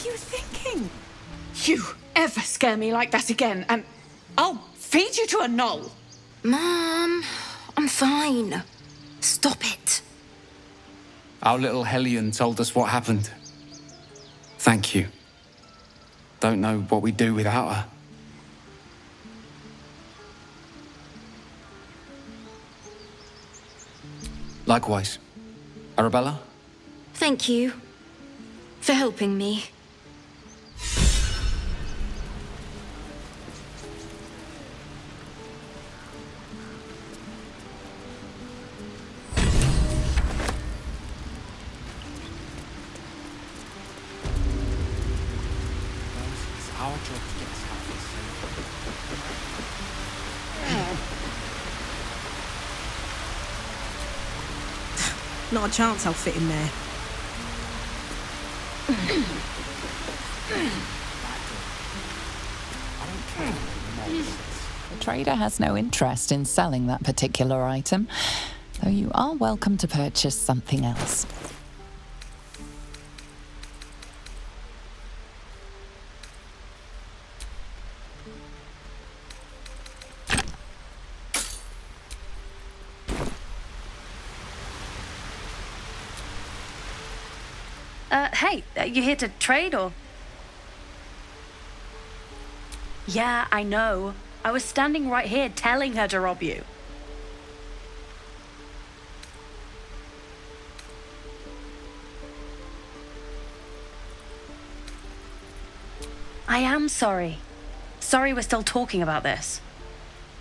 you thinking? You ever scare me like that again, and I'll feed you to a knoll. Mom, I'm fine. Stop it. Our little Hellion told us what happened. Thank you. Don't know what we'd do without her. Likewise. Arabella? Thank you for helping me. Not a chance I'll fit in there. The trader has no interest in selling that particular item, though you are welcome to purchase something else. Hey, you here to trade or? Yeah, I know. I was standing right here telling her to rob you. I am sorry. Sorry we're still talking about this.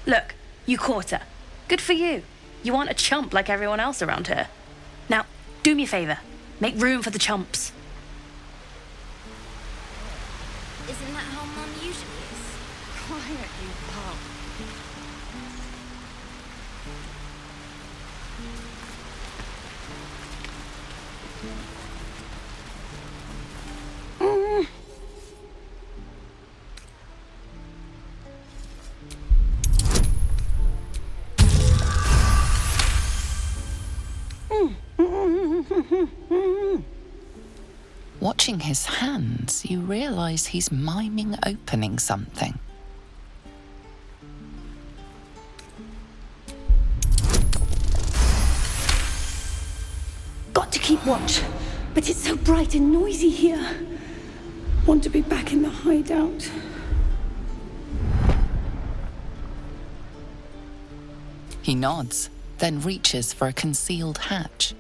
Look, you caught her. Good for you. You aren't a chump like everyone else around here. Now, do me a favor. Make room for the chumps. Isn't that how Mum usually is? Quietly, Pop. Watching his hands, you realize he's miming opening something. Got to keep watch, but it's so bright and noisy here. Want to be back in the hideout. He nods, then reaches for a concealed hatch.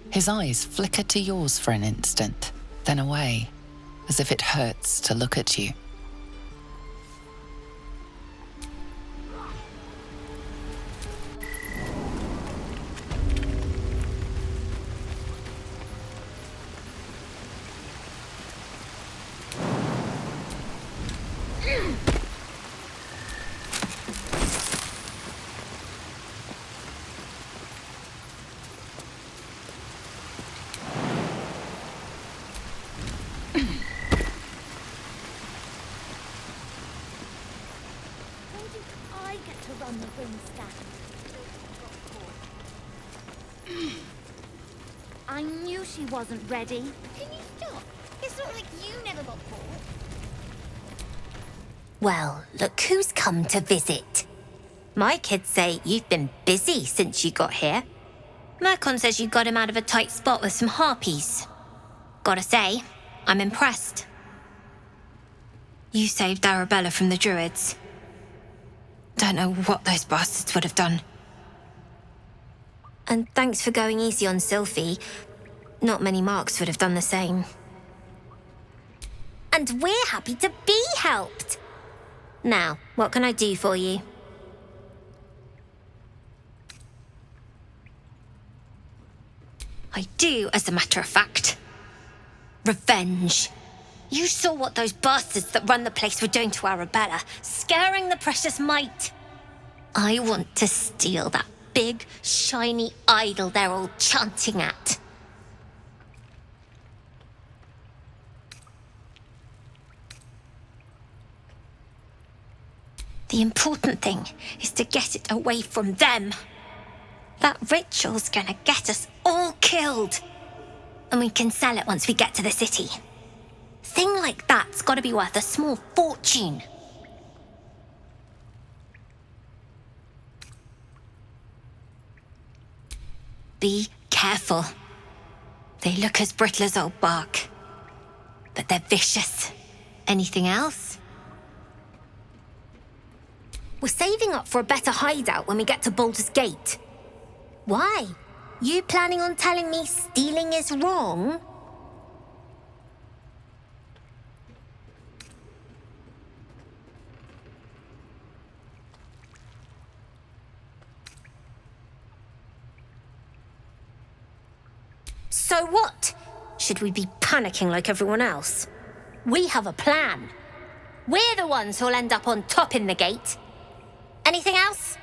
His eyes flicker to yours for an instant, then away, as if it hurts to look at you. I knew she wasn't ready. Can you stop? It's not like you never got caught. Well, look who's come to visit. My kids say you've been busy since you got here. Mercon says you got him out of a tight spot with some harpies. Gotta say, I'm impressed. You saved Arabella from the druids. Don't know what those bastards would have done. And thanks for going easy on Sylphie. Not many marks would have done the same. And we're happy to be helped. Now, what can I do for you? I do, as a matter of fact. Revenge. You saw what those bastards that run the place were doing to Arabella, scaring the precious mite. I want to steal that big, shiny idol they're all chanting at. The important thing is to get it away from them. That ritual's gonna get us all killed. And we can sell it once we get to the city. Thing like that's gotta be worth a small fortune. Be careful. They look as brittle as old bark, but they're vicious. Anything else? We're saving up for a better hideout when we get to Baldur's Gate. Why? You planning on telling me stealing is wrong? So what? Should we be panicking like everyone else? We have a plan. We're the ones who'll end up on top in the gate. Anything else?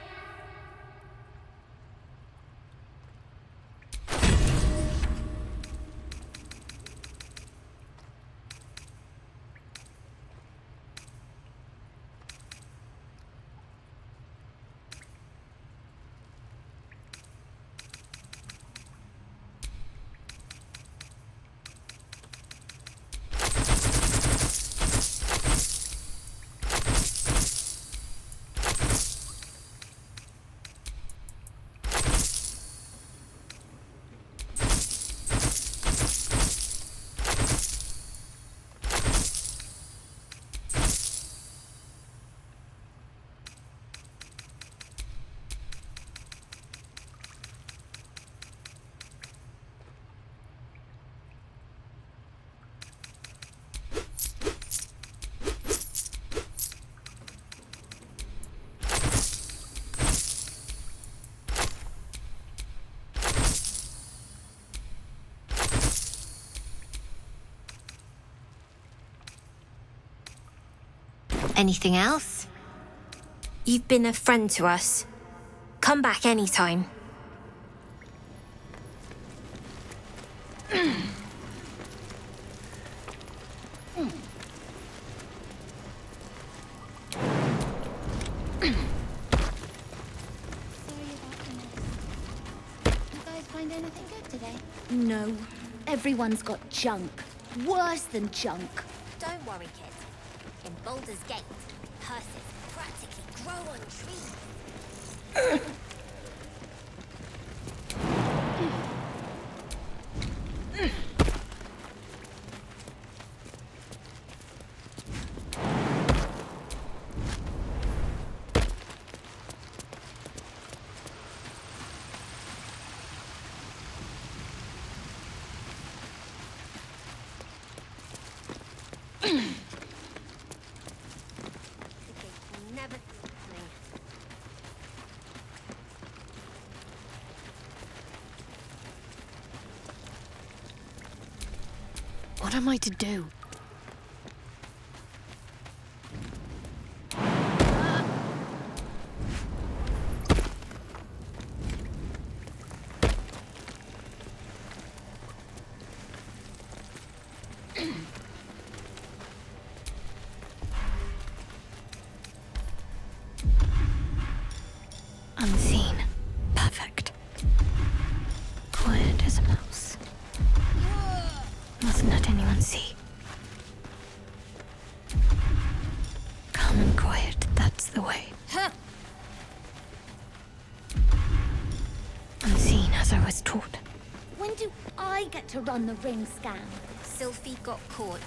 Anything else? You've been a friend to us. Come back anytime. Find anything good today? No. Everyone's got junk. Worse than junk. Don't worry, kid. In Baldur's Gate, purses practically grow on trees. What am I to do? Unseen. Perfect. Quiet as a mouse. Mustn't let anyone see. Calm and quiet, that's the way. Unseen as I was taught. When do I get to run the ring scan? Sylphie got caught.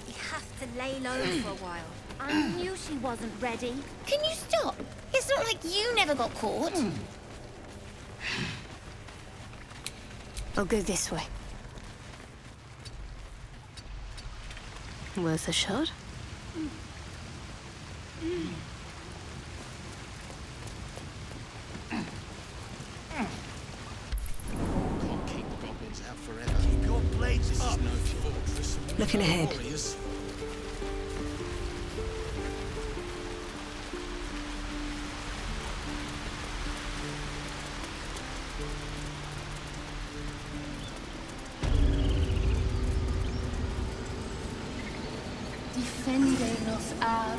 We have to lay low for a while. I knew she wasn't ready. Can you stop? It's not like you never got caught. I'll go this way. Worth a shot? Looking ahead. Defendernos a...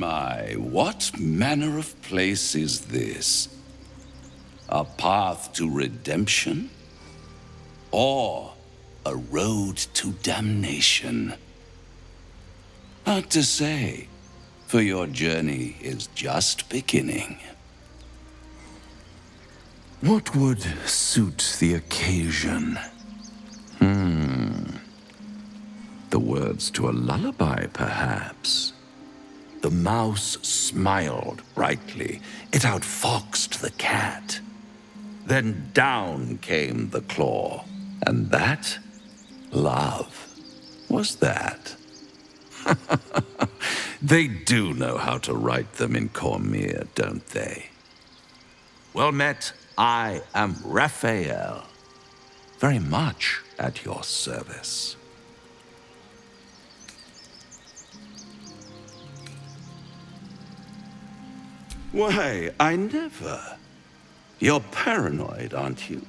My, what manner of place is this? A path to redemption? Or a road to damnation? Hard to say, for your journey is just beginning. What would suit the occasion? The words to a lullaby, perhaps. The mouse smiled brightly. It outfoxed the cat. Then down came the claw. And that, love, was that. They do know how to write them in Cormier, don't they? Well met, I am Raphael. Very much at your service. Why, I never. You're paranoid, aren't you?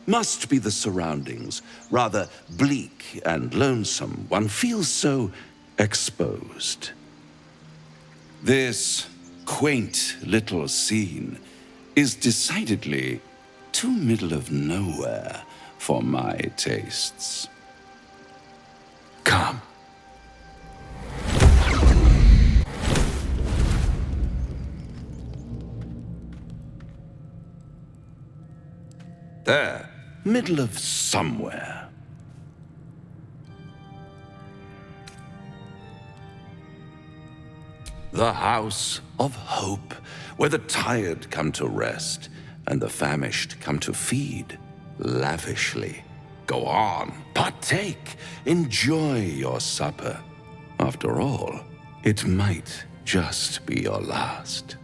Must be the surroundings. Rather bleak and lonesome. One feels so exposed. This quaint little scene is decidedly too middle of nowhere for my tastes. Come. There, middle of somewhere. The house of hope, where the tired come to rest and the famished come to feed lavishly. Go on, partake, enjoy your supper. After all, it might just be your last.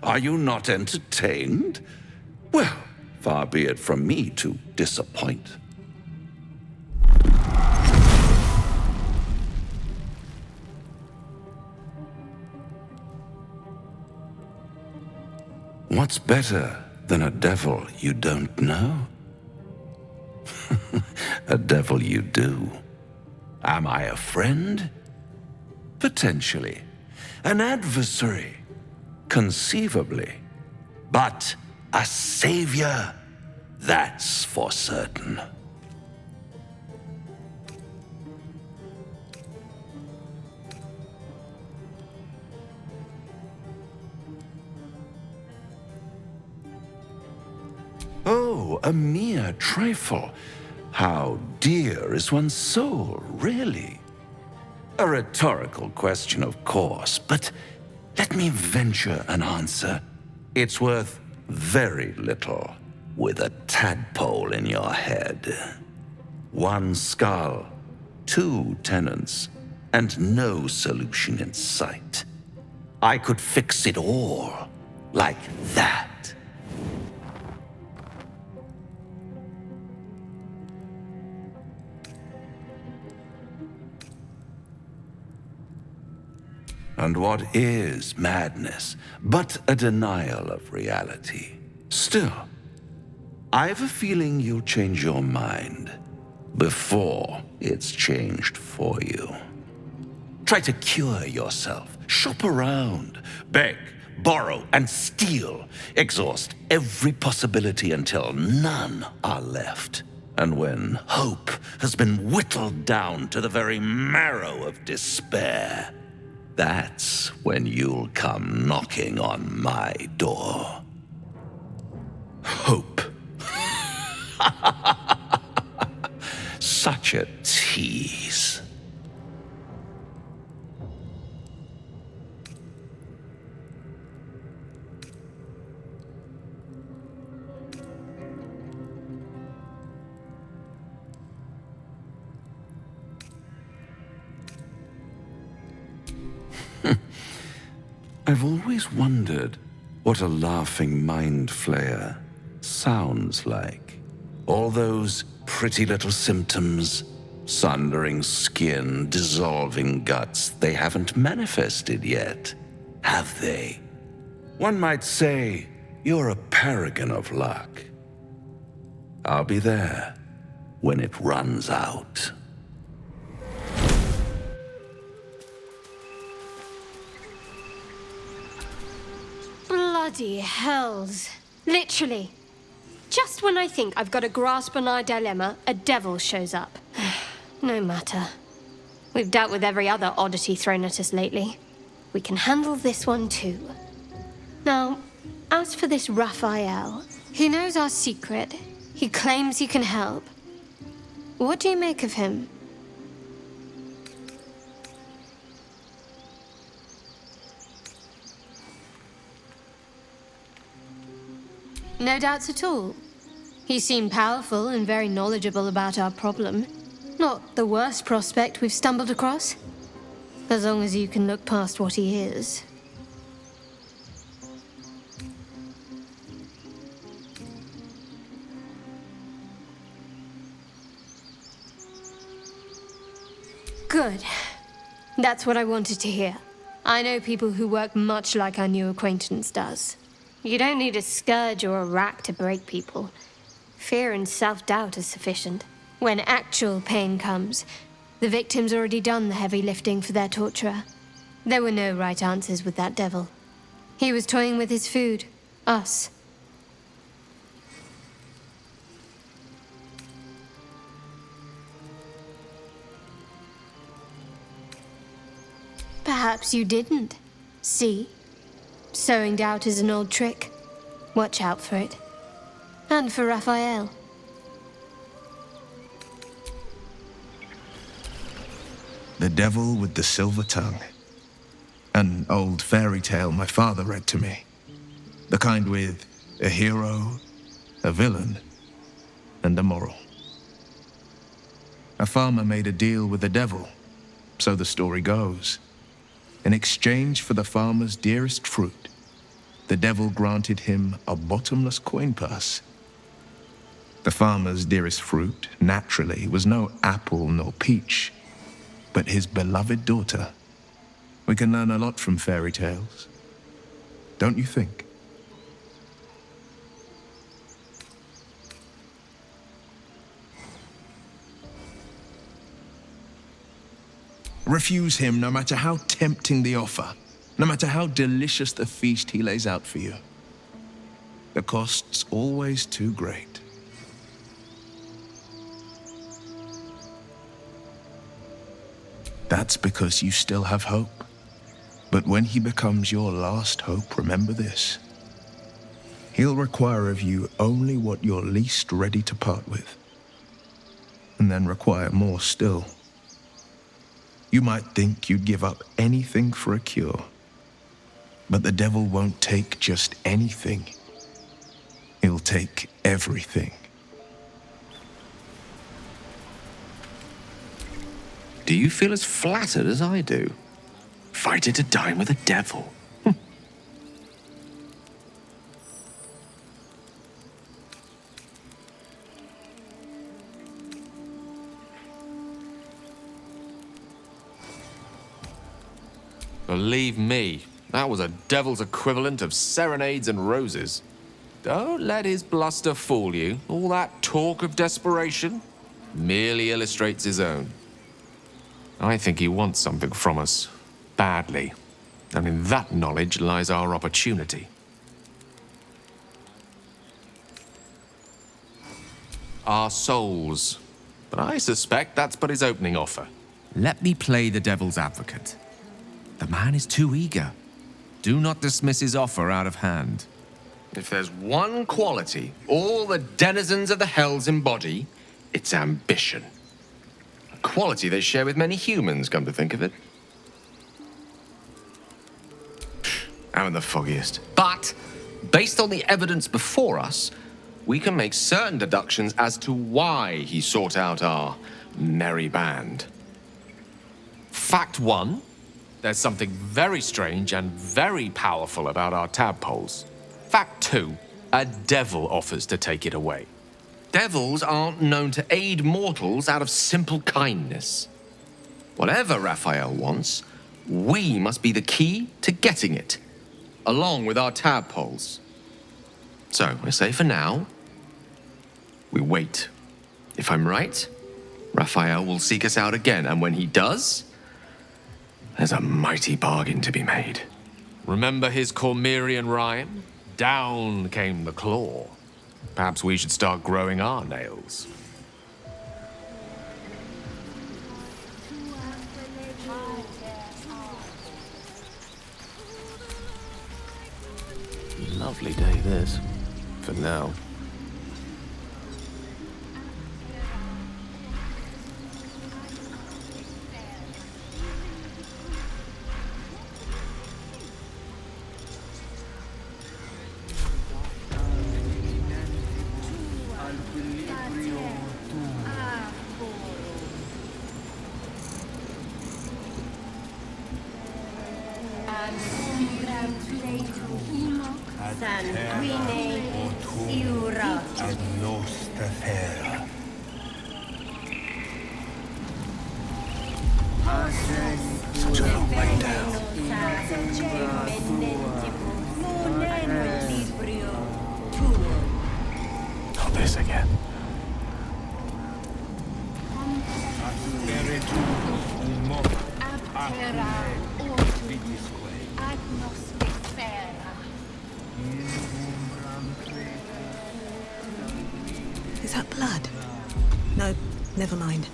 Are you not entertained? Well, far be it from me to disappoint. What's better than a devil you don't know? A devil you do. Am I a friend? Potentially. An adversary? Conceivably. But a savior? That's for certain. Oh, a mere trifle. How dear is one's soul, really? A rhetorical question, of course, but let me venture an answer. It's worth very little with a tadpole in your head. One skull, two tenants, and no solution in sight. I could fix it all like that. And what is madness but a denial of reality? Still, I've a feeling you'll change your mind before it's changed for you. Try to cure yourself, shop around, beg, borrow, and steal. Exhaust every possibility until none are left. And when hope has been whittled down to the very marrow of despair, That's when you'll come knocking on my door. Hope. Such a tease. I've always wondered what a laughing mind flayer sounds like. All those pretty little symptoms, sundering skin, dissolving guts, they haven't manifested yet, have they? One might say you're a paragon of luck. I'll be there when it runs out. Bloody hells. Literally. Just when I think I've got a grasp on our dilemma, a devil shows up. No matter. We've dealt with every other oddity thrown at us lately. We can handle this one too. Now, as for this Raphael, he knows our secret. He claims he can help. What do you make of him? No doubts at all. He seemed powerful and very knowledgeable about our problem. Not the worst prospect we've stumbled across. As long as you can look past what he is. Good. That's what I wanted to hear. I know people who work much like our new acquaintance does. You don't need a scourge or a rack to break people. Fear and self-doubt are sufficient. When actual pain comes, the victim's already done the heavy lifting for their torturer. There were no right answers with that devil. He was toying with his food. Us. Perhaps you didn't. See? Sowing doubt is an old trick. Watch out for it. And for Raphael. The Devil with the Silver Tongue. An old fairy tale my father read to me. The kind with a hero, a villain, and a moral. A farmer made a deal with the devil, so the story goes. In exchange for the farmer's dearest fruit, the devil granted him a bottomless coin purse. The farmer's dearest fruit, naturally, was no apple nor peach, but his beloved daughter. We can learn a lot from fairy tales, don't you think? Refuse him no matter how tempting the offer, no matter how delicious the feast he lays out for you. The cost's always too great. That's because you still have hope. But when he becomes your last hope, remember this. He'll require of you only what you're least ready to part with, and then require more still. You might think you'd give up anything for a cure, but the devil won't take just anything. He'll take everything. Do you feel as flattered as I do? Fighting to dine with a devil. Believe me, that was a devil's equivalent of serenades and roses. Don't let his bluster fool you. All that talk of desperation merely illustrates his own. I think he wants something from us, badly. And in that knowledge lies our opportunity. Our souls. But I suspect that's but his opening offer. Let me play the devil's advocate. The man is too eager. Do not dismiss his offer out of hand. If there's one quality all the denizens of the hells embody, it's ambition. A quality they share with many humans, come to think of it. I'm the foggiest. But, based on the evidence before us, we can make certain deductions as to why he sought out our merry band. Fact 1, there's something very strange and very powerful about our tadpoles. Fact 2, a devil offers to take it away. Devils aren't known to aid mortals out of simple kindness. Whatever Raphael wants, we must be the key to getting it, along with our tadpoles. So, I say for now, we wait. If I'm right, Raphael will seek us out again, and when he does, there's a mighty bargain to be made. Remember his Cormyrean rhyme? Down came the claw. Perhaps we should start growing our nails. Lovely day, this. For now. Not this again. Is that blood? No, never mind.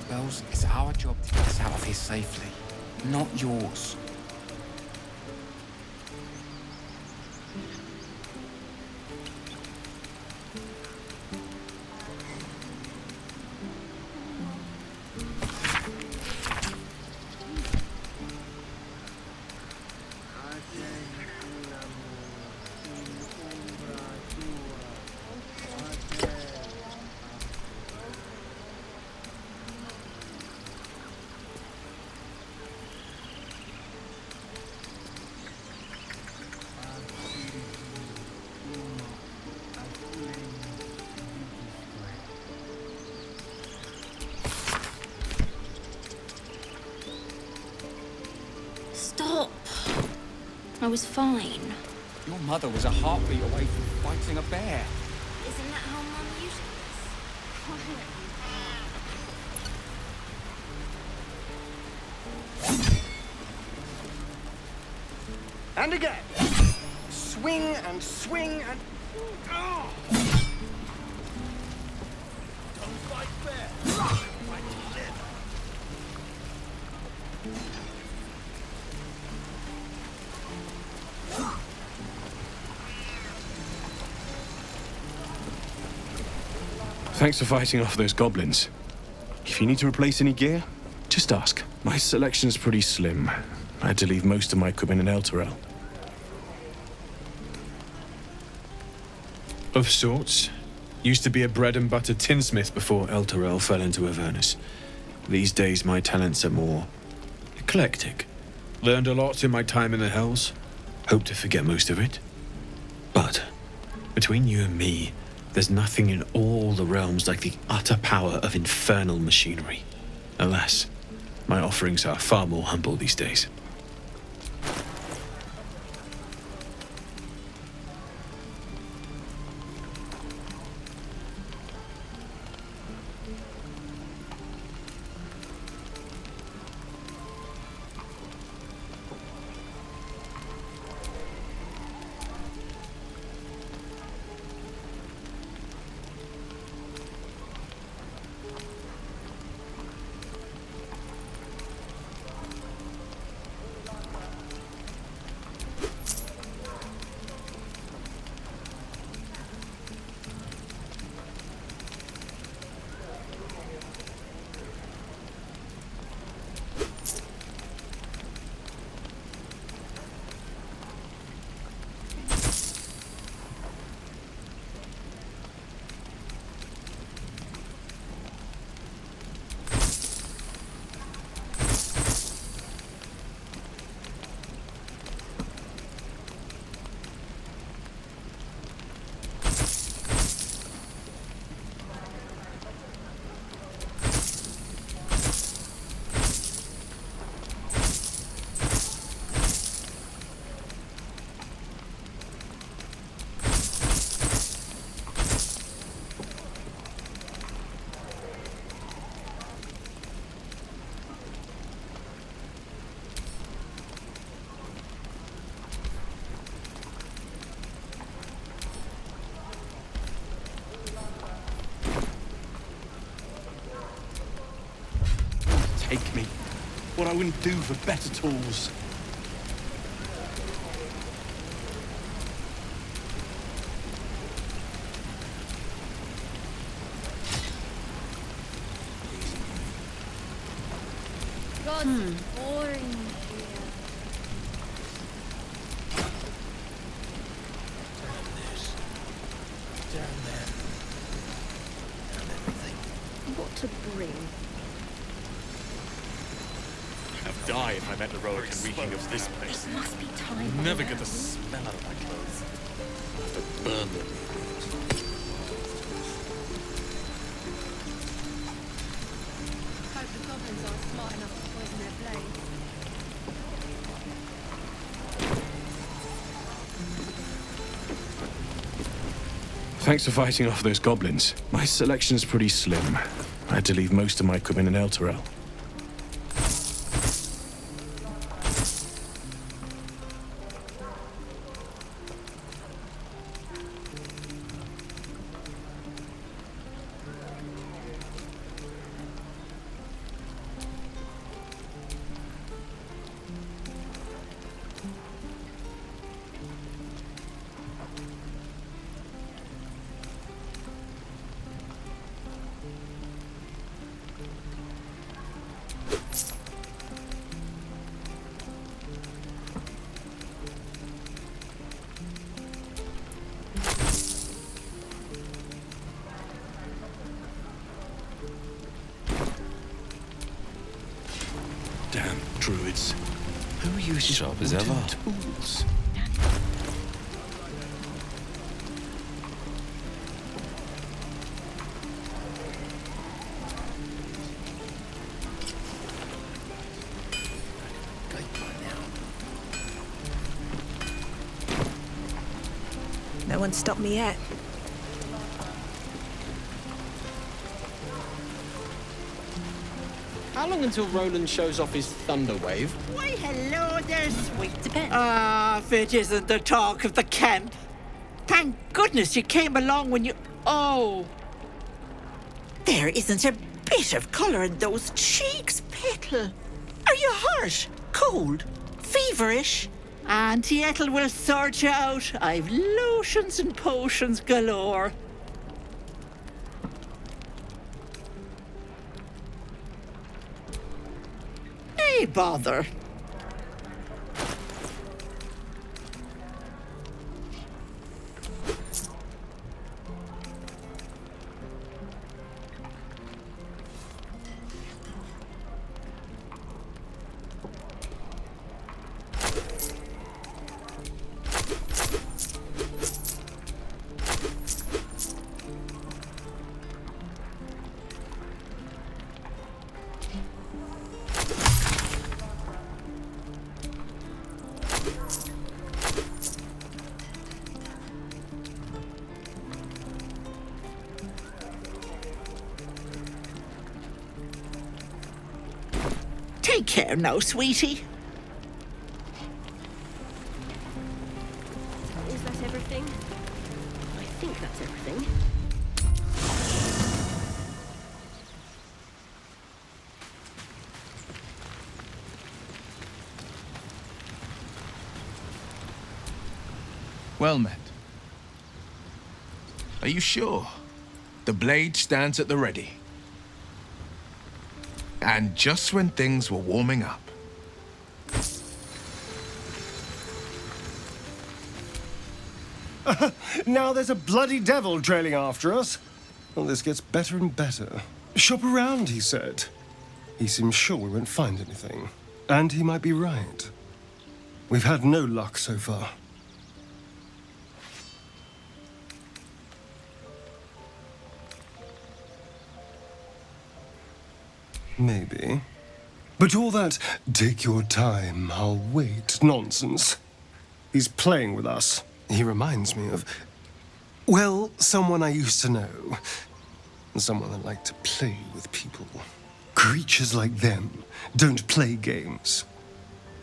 Bells, it's our job to get us out of here safely, not yours. Stop. I was fine. Your mother was a heartbeat away from fighting a bear. Isn't that how Mum usually is? And again. Swing and swing and... Oh. Don't fight fair. Fight to live. Thanks for fighting off those goblins. If you need to replace any gear, just ask. My selection's pretty slim. I had to leave most of my equipment in Elturel. Of sorts. Used to be a bread and butter tinsmith before Elturel fell into Avernus. These days my talents are more eclectic. Learned a lot in my time in the Hells. Hope to forget most of it. But between you and me, there's nothing in all the realms like the utter power of infernal machinery. Alas, my offerings are far more humble these days. take me. What I wouldn't do for better tools. God, it's boring here. What to bring? I'd die if I met the Roacan reaching of this place. It must be time. Never get the smell out of my clothes. I have to burn them. Hope the goblins aren't smart enough to poison their blades. Thanks for fighting off those goblins. My selection's pretty slim. I had to leave most of my equipment in Elturel. Damn druids. Who uses Sharp as wooden ever. tools? No one stopped me yet. How long until Roland shows off his thunder wave? Why, hello there, sweet. Depends. If it isn't the talk of the camp. Thank goodness you came along when you... Oh. There isn't a bit of colour in those cheeks, Petal. Are you hurt? Cold? Feverish? Auntie Ethel will sort you out. I've lotions and potions galore. Nay, bother. Take care now, sweetie. Is that everything? I think that's everything. Well met. Are you sure? The blade stands at the ready. And just when things were warming up. Now there's a bloody devil trailing after us. Well, this gets better and better. Shop around, he said. He seems sure we won't find anything. And he might be right. We've had no luck so far. Maybe. But all that, take your time, I'll wait nonsense. He's playing with us. He reminds me of, well, someone I used to know. Someone that liked to play with people. Creatures like them don't play games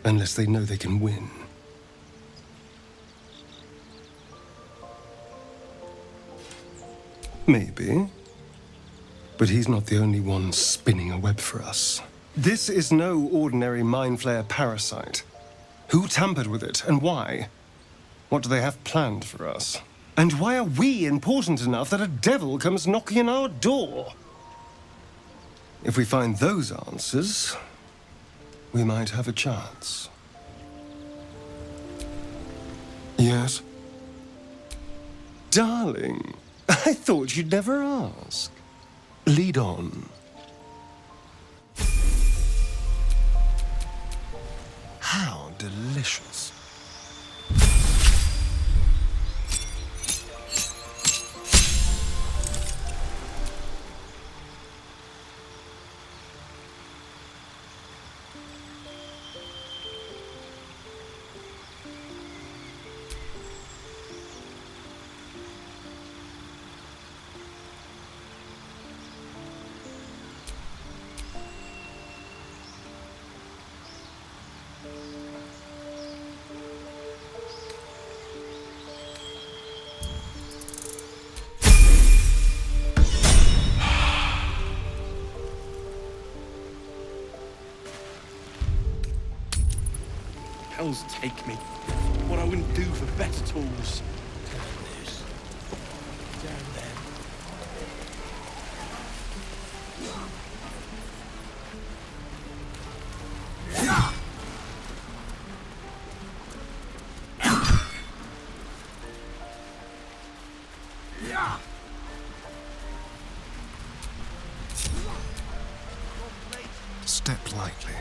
unless they know they can win. Maybe. But he's not the only one spinning a web for us. This is no ordinary mind flayer parasite. Who tampered with it, and why? What do they have planned for us? And why are we important enough that a devil comes knocking on our door? If we find those answers, we might have a chance. Yes? Darling, I thought you'd never ask. Lead on. How delicious. Hells take me. What I wouldn't do for better tools. Step lightly.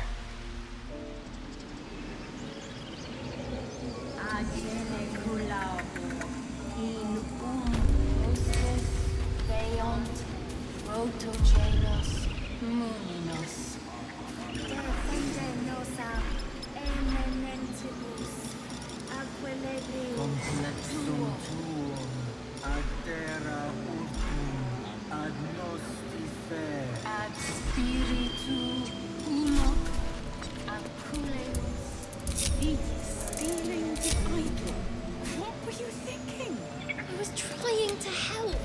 What were you thinking? I was trying to help.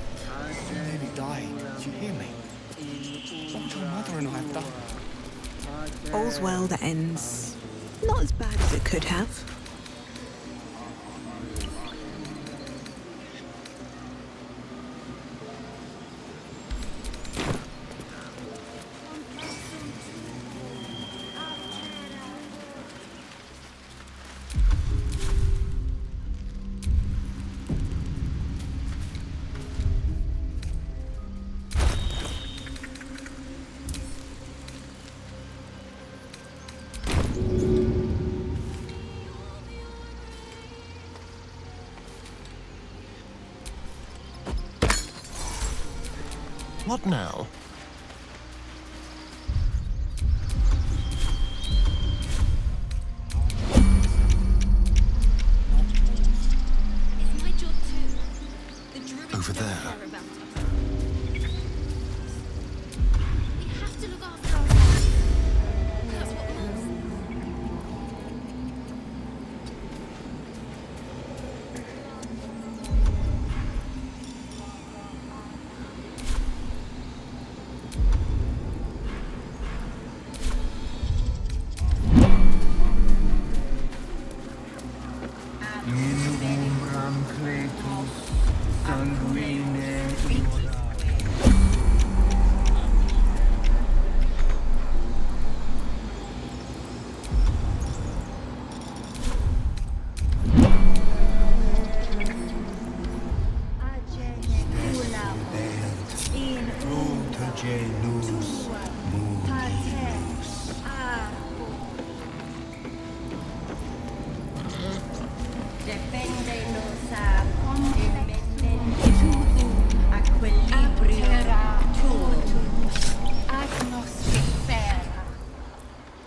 You nearly died. Did you hear me? What would your mother and I have done? All's well that ends not as bad as it could have. What now? It's my job too. The druids Over don't there. care about us. We have to look after ourselves. That's what matters.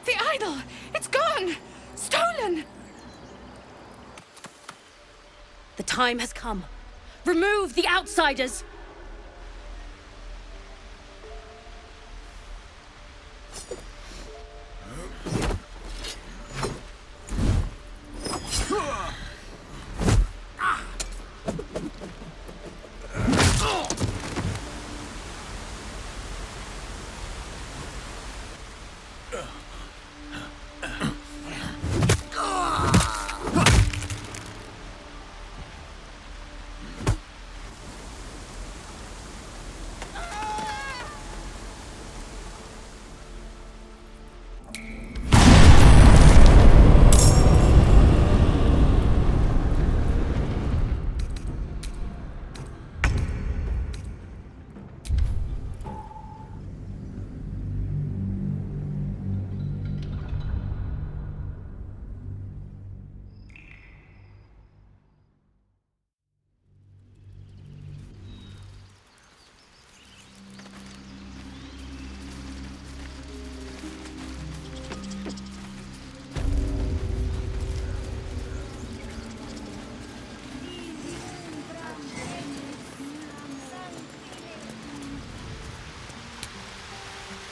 The idol! It's gone! Stolen! The time has come. Remove the outsiders!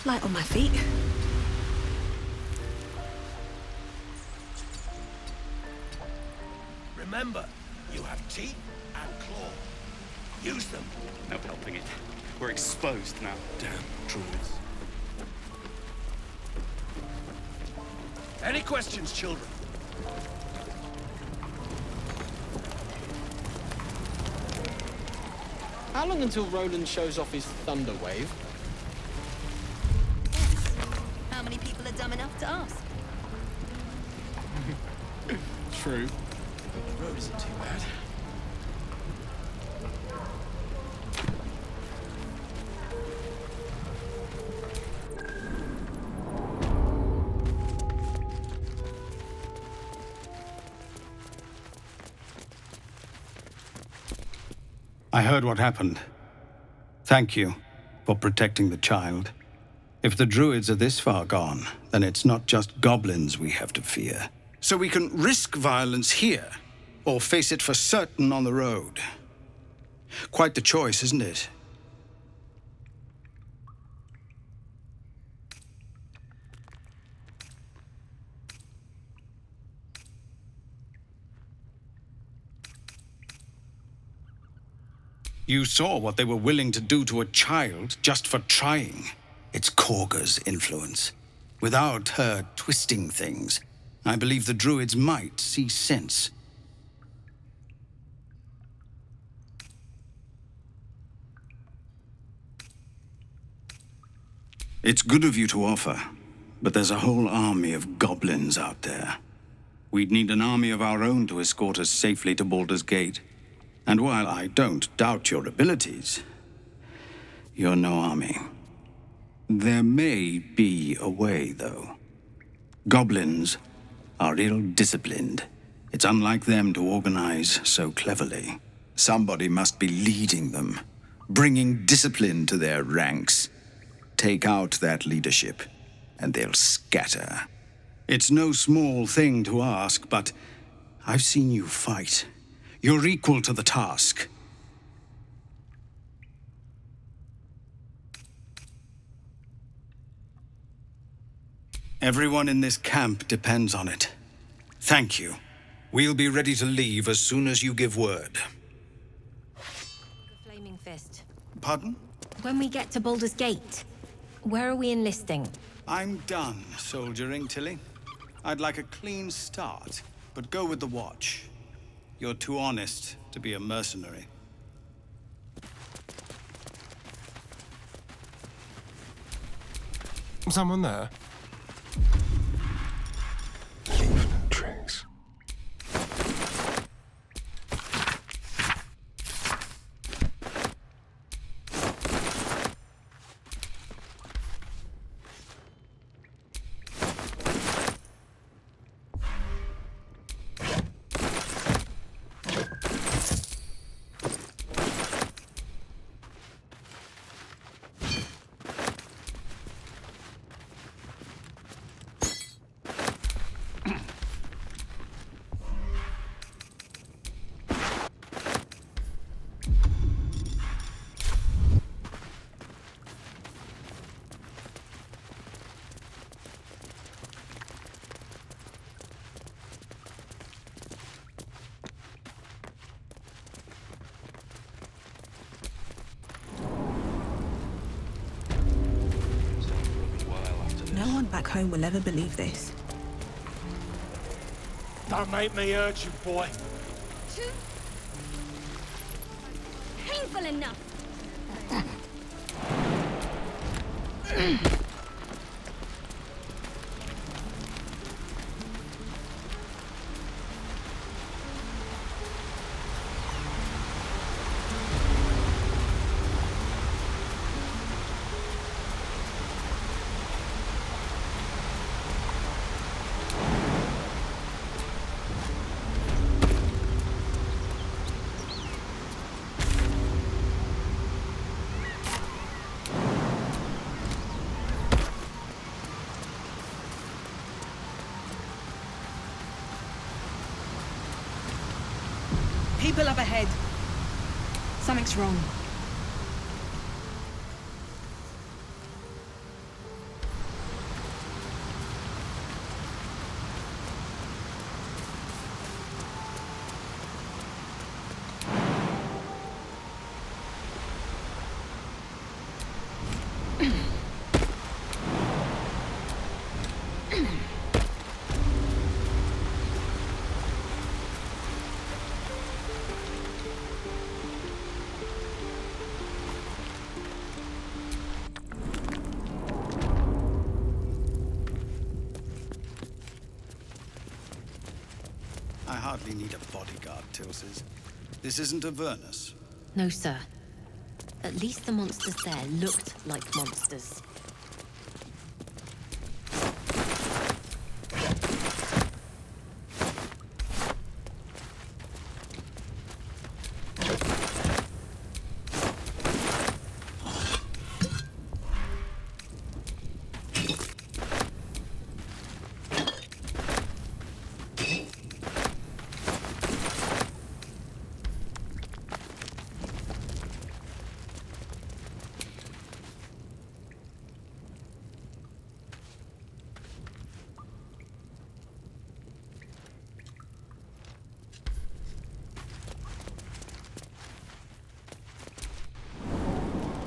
Light on my feet. Remember, you have teeth and claw. Use them. No helping it. We're exposed now. Damn druids. Any questions, children? How long until Roland shows off his thunder wave? How many people are dumb enough to ask? True. The road isn't too bad. I heard what happened. Thank you for protecting the child. If the druids are this far gone, then it's not just goblins we have to fear. So we can risk violence here, or face it for certain on the road. Quite the choice, isn't it? You saw what they were willing to do to a child just for trying. It's Korga's influence. Without her twisting things, I believe the druids might see sense. It's good of you to offer, but there's a whole army of goblins out there. We'd need an army of our own to escort us safely to Baldur's Gate. And while I don't doubt your abilities, you're no army. There may be a way, though. Goblins are ill-disciplined. It's unlike them to organize so cleverly. Somebody must be leading them, bringing discipline to their ranks. Take out that leadership, and they'll scatter. It's no small thing to ask, but I've seen you fight. You're equal to the task. Everyone in this camp depends on it. Thank you. We'll be ready to leave as soon as you give word. The Flaming Fist. Pardon? When we get to Baldur's Gate, where are we enlisting? I'm done soldiering, Tilly. I'd like a clean start, but go with the watch. You're too honest to be a mercenary. Someone there? Trace. No one back home will ever believe this. Don't make me hurt you, boy. Painful enough. People up ahead. Something's wrong. hardly need a bodyguard, Tilses. This isn't Avernus. No, sir. At least the monsters there looked like monsters.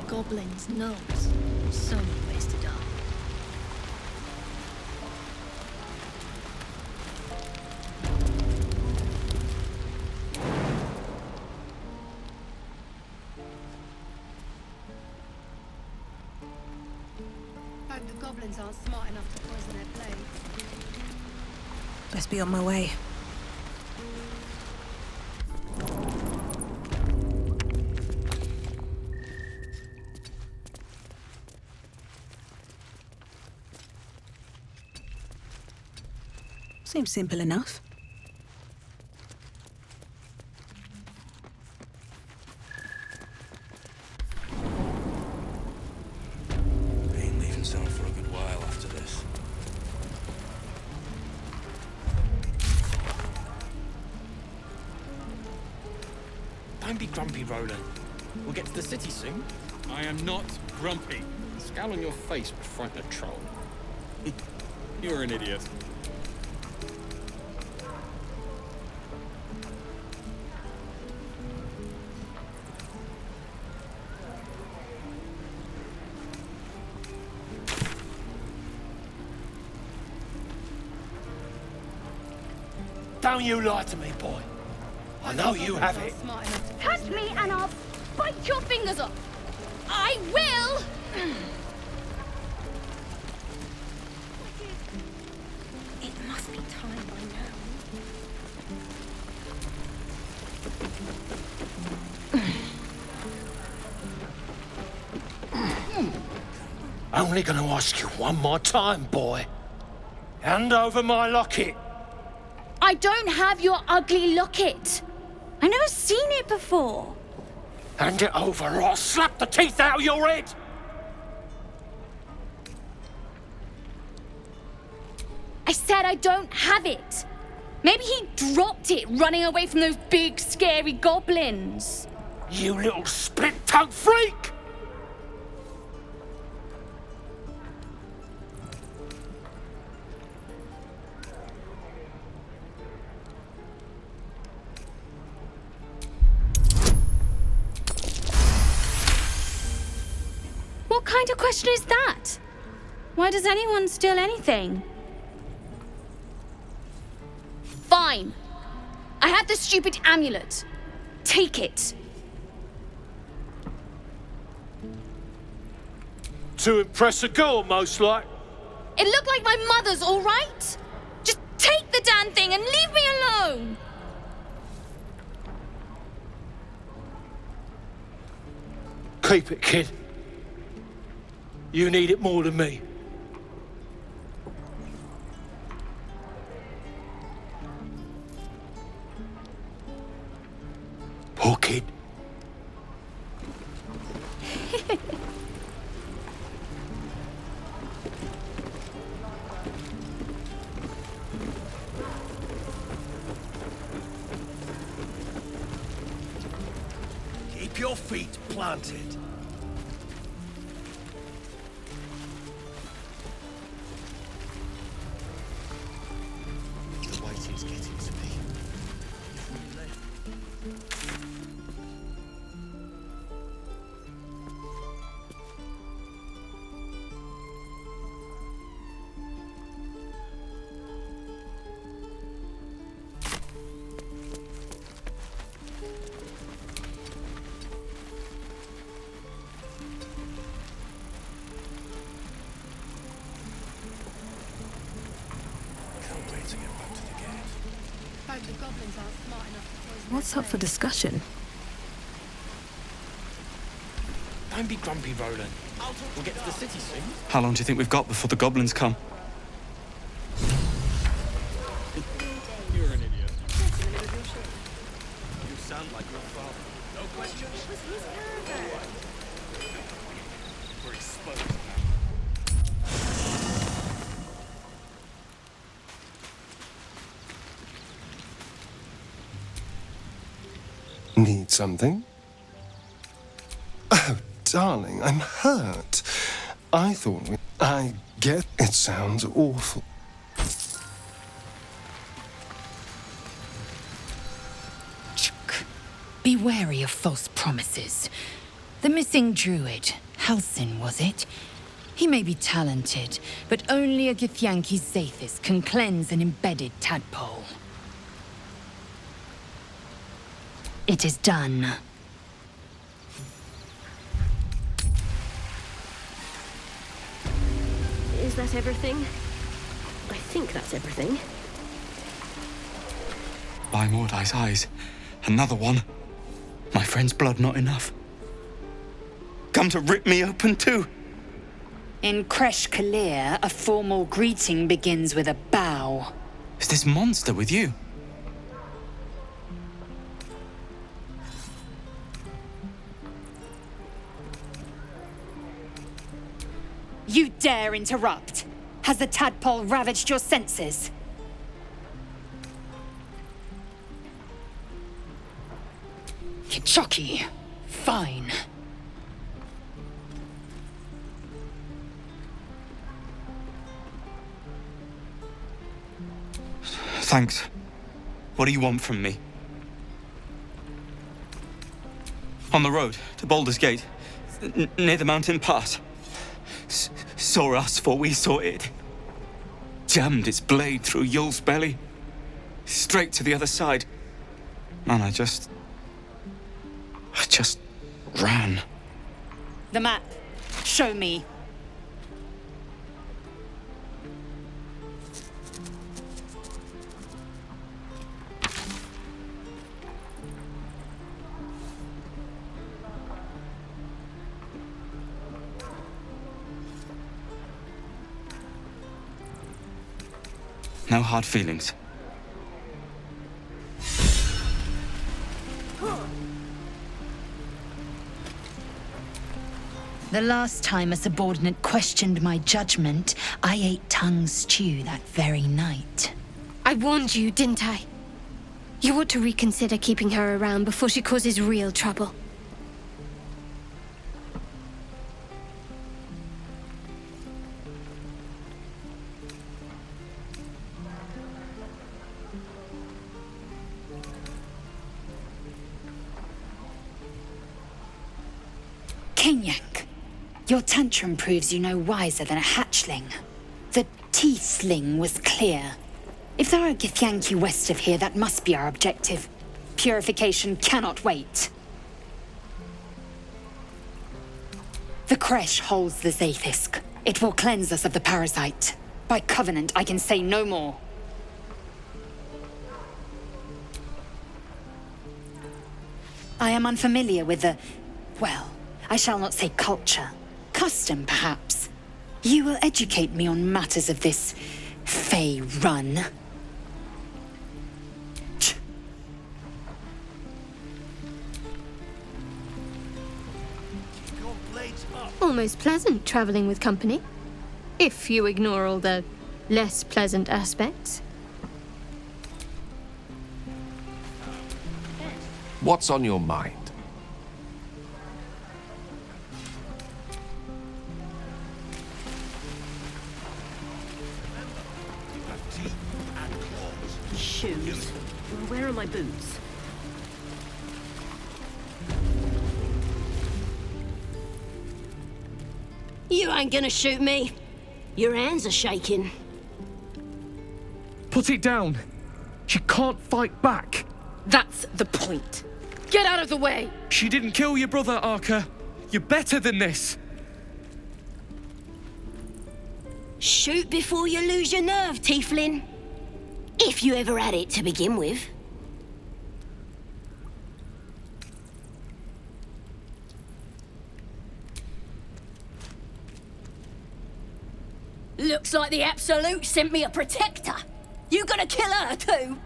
Goblins, gnomes, so many ways to die. Hope the goblins aren't smart enough to poison their blade. Best be on my way. Seems simple enough. Ain't leaving town for a good while after this. Don't be grumpy, Roland. We'll get to the city soon. I am not grumpy. The scowl on your face would frighten a troll. You're an idiot. Don't you lie to me, boy. I know you have it. Touch me and I'll bite your fingers off. I will! It must be time by now. Only gonna ask you one more time, boy. Hand over my locket. I don't have your ugly locket. I've never seen it before. Hand it over or I'll slap the teeth out of your head. I said I don't have it. Maybe he dropped it running away from those big, scary goblins. You little split-tongued freak! What kind of question is that? Why does anyone steal anything? Fine. I have the stupid amulet. Take it. To impress a girl, most like. It looked like my mother's, all right? Just take the damn thing and leave me alone. Keep it, kid. You need it more than me. Poor kid. Keep your feet planted. Waiting's getting to me. What's up for discussion? Don't be grumpy, Roland. We'll get to the city soon. How long do you think we've got before the goblins come? You're an idiot. You sound like your father. No question. It was his caravan. We're exposed now. Need something? Oh, darling, I'm hurt. I thought I get it sounds awful. Be wary of false promises. The missing druid, Halsin, was it? He may be talented, but only a Githyanki Zathis can cleanse an embedded tadpole. It is done. Is that everything? I think that's everything. By Mordai's eyes, another one. My friend's blood not enough. Come to rip me open too. In Kresh Kalir, a formal greeting begins with a bow. Is this monster with you? You dare interrupt? Has the tadpole ravaged your senses? Kichoki. Fine. Thanks. What do you want from me? On the road to Baldur's Gate, near the mountain pass. Saw us for we saw it. Jammed its blade through Yul's belly. Straight to the other side. Man, I just ran. The map. Show me. No hard feelings. The last time a subordinate questioned my judgment, I ate tongue stew that very night. I warned you, didn't I? You ought to reconsider keeping her around before she causes real trouble. Kenyak, your tantrum proves you no wiser than a hatchling. The teethling was clear. If there are Githyanki west of here, that must be our objective. Purification cannot wait. The Kresh holds the Zaithisk. It will cleanse us of the parasite. By covenant, I can say no more. I am unfamiliar with the... well, I shall not say culture. Custom, perhaps. You will educate me on matters of this... Fey run. Almost pleasant traveling with company. If you ignore all the less pleasant aspects. What's on your mind? Shoes. Where are my boots? You ain't gonna shoot me. Your hands are shaking. Put it down. She can't fight back. That's the point. Get out of the way! She didn't kill your brother, Arca. You're better than this. Shoot before you lose your nerve, Tieflin. If you ever had it to begin with. Looks like the Absolute sent me a protector. You gonna kill her too?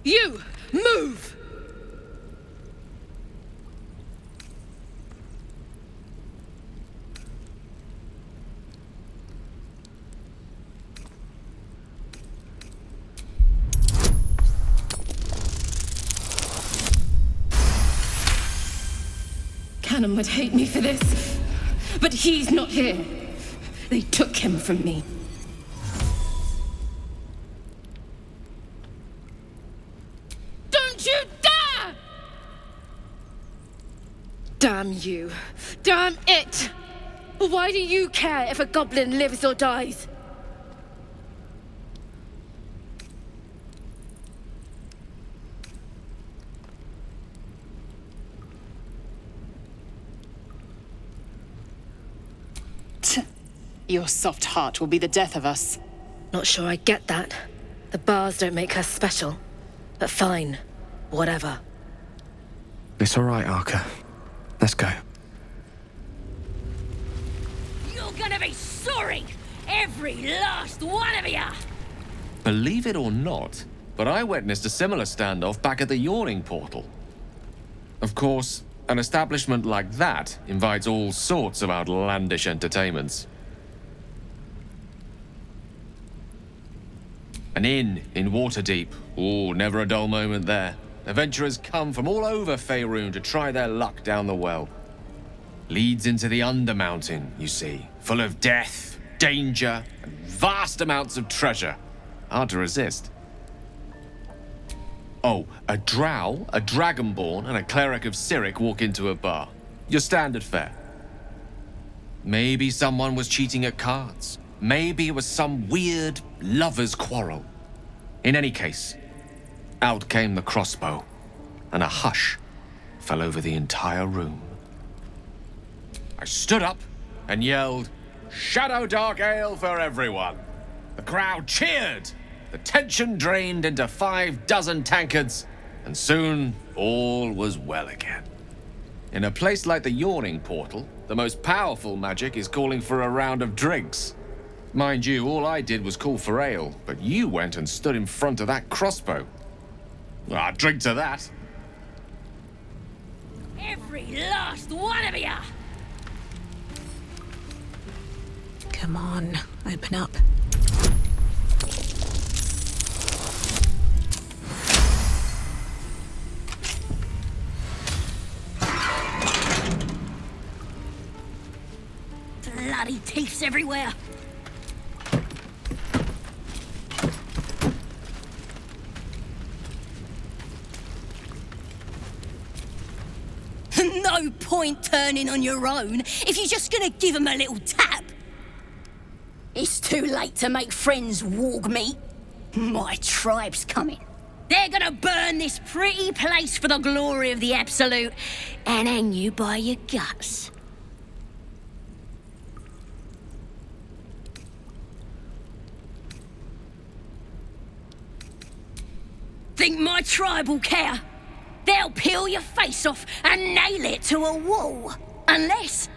You, move! Cannon would hate me for this, but he's not here. They took him from me. Don't you dare! Damn you. Damn it! Why do you care if a goblin lives or dies? Your soft heart will be the death of us. Not sure I get that. The bars don't make her special. But fine. Whatever. It's all right, Arca. Let's go. You're gonna be sorry! Every last one of you! Believe it or not, but I witnessed a similar standoff back at the Yawning Portal. Of course, an establishment like that invites all sorts of outlandish entertainments. An inn in Waterdeep. Ooh, never a dull moment there. Adventurers come from all over Faerun to try their luck down the well. Leads into the Undermountain, you see, full of death, danger, and vast amounts of treasure. Hard to resist. Oh, a drow, a dragonborn, and a cleric of Cyric walk into a bar. Your standard fare. Maybe someone was cheating at cards. Maybe it was some weird lover's quarrel. In any case, out came the crossbow, and a hush fell over the entire room. I stood up and yelled, "Shadow Dark Ale for everyone!" The crowd cheered. The tension drained into 6 tankards, and soon all was well again. In a place like the Yawning Portal, the most powerful magic is calling for a round of drinks. Mind you, all I did was call for ale, but you went and stood in front of that crossbow. Well, I'd drink to that. Every last one of you! Come on, open up. Bloody teeths everywhere! No point turning on your own if you're just gonna give them a little tap. It's too late to make friends, warg meat. My tribe's coming. They're gonna burn this pretty place for the glory of the Absolute and hang you by your guts. Think my tribe will care? They'll peel your face off and nail it to a wall. Unless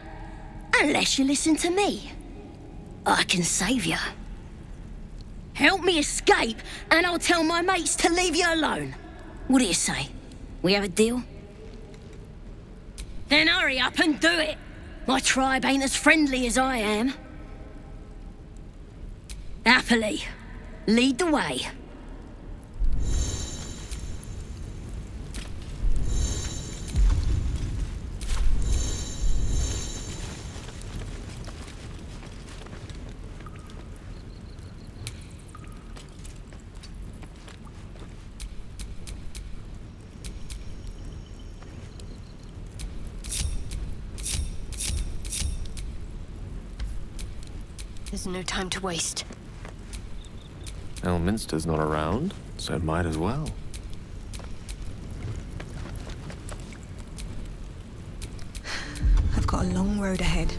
you listen to me. I can save you. Help me escape and I'll tell my mates to leave you alone. What do you say? We have a deal? Then hurry up and do it. My tribe ain't as friendly as I am. Happily, lead the way. There's no time to waste. Elminster's not around, so might as well. I've got a long road ahead.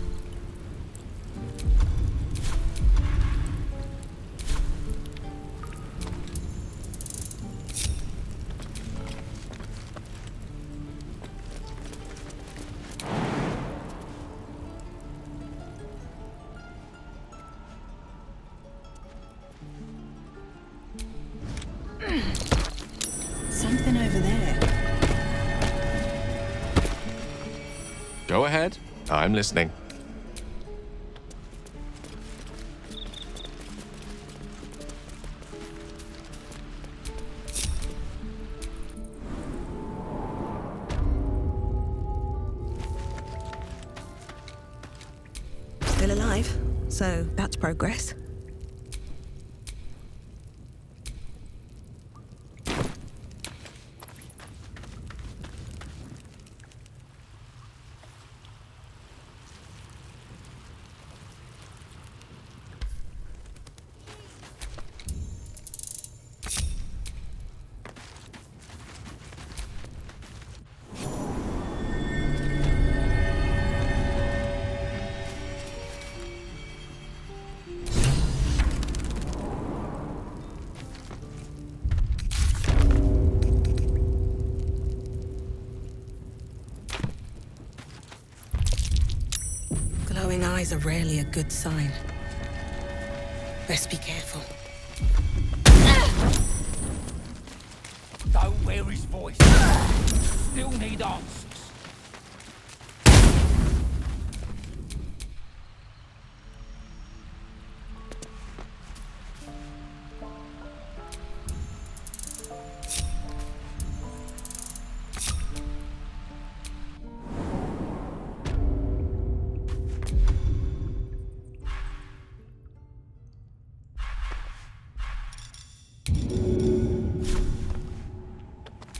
I'm listening. Still alive, so that's progress. Glowing eyes are rarely a good sign. Best be careful. Don't wear his voice. Still need answers.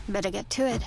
Better get to it.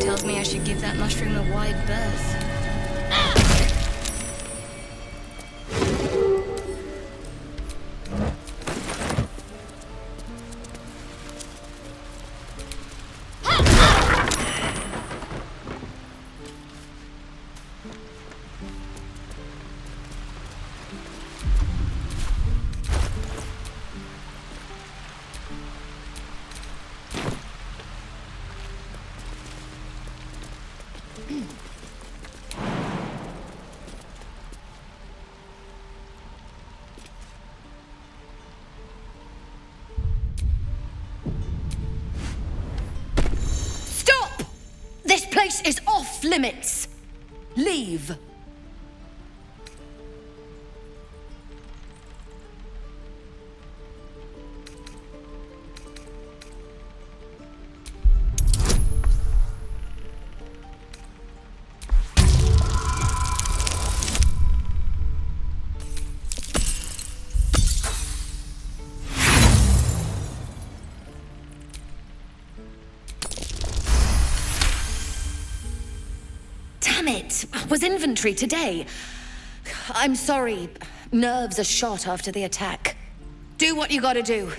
Tells me I should give that mushroom a wide berth. This place is off limits. Leave. Was inventory today. I'm sorry. Nerves are shot after the attack. Do what you gotta do.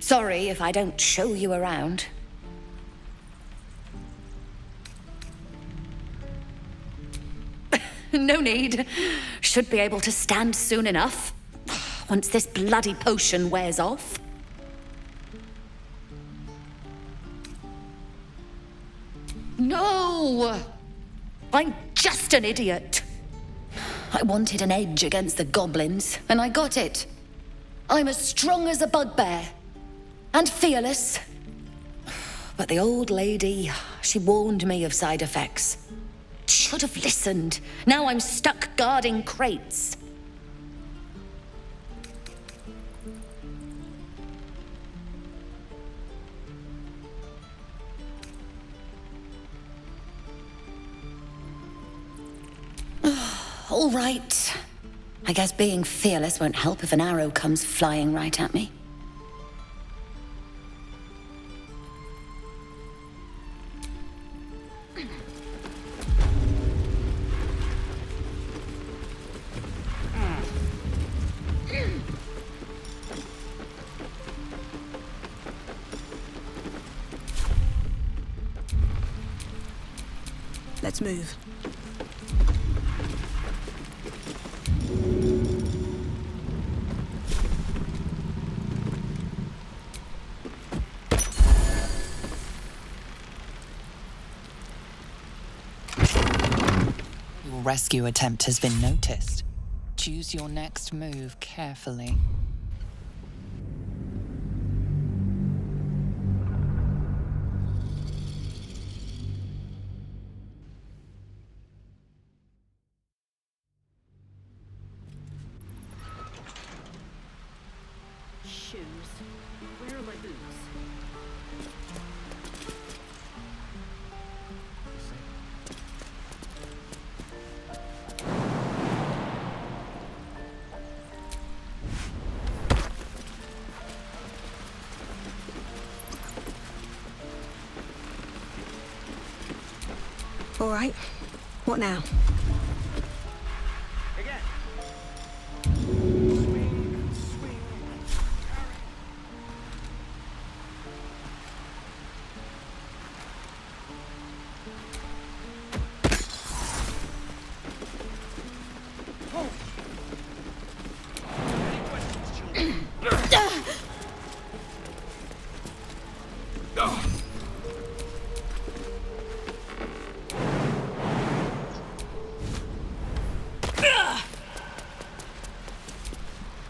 Sorry if I don't show you around. No need. Should be able to stand soon enough. Once this bloody potion wears off. No! I'm just an idiot. I wanted an edge against the goblins, and I got it. I'm as strong as a bugbear. And fearless. But the old lady, she warned me of side effects. Should have listened. Now I'm stuck guarding crates. All right. I guess being fearless won't help if an arrow comes flying right at me. Let's move. Your rescue attempt has been noticed. Choose your next move carefully. Shoes. Where are my boots? All right. What now?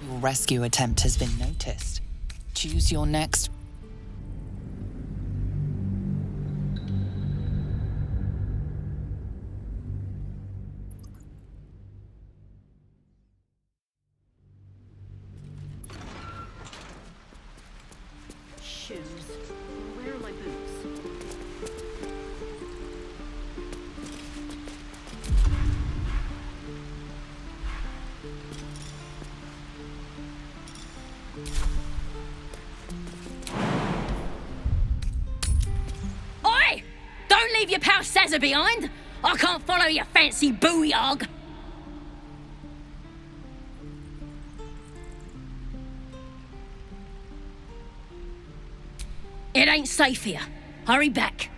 Your rescue attempt has been noticed. Choose your next... Shoes. Where are my boots? Oi! Don't leave your pal Sazza behind! I can't follow your fancy booyog! It ain't safe here. Hurry back.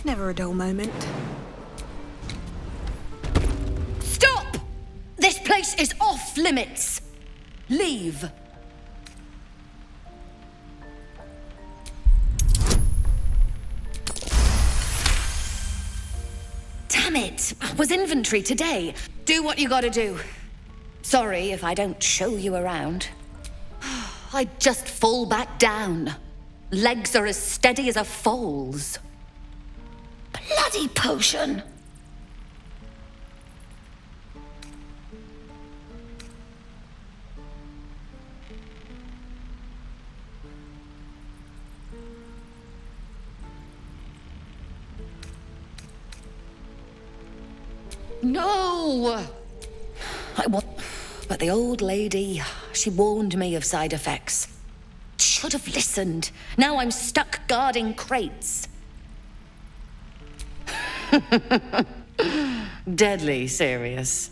Never a dull moment. Stop! This place is off limits. Leave. Damn it! Was inventory today. Do what you gotta do. Sorry if I don't show you around. I just fall back down. Legs are as steady as a foal's. Bloody potion! No! But the old lady, she warned me of side effects. Should have listened. Now I'm stuck guarding crates. Deadly serious.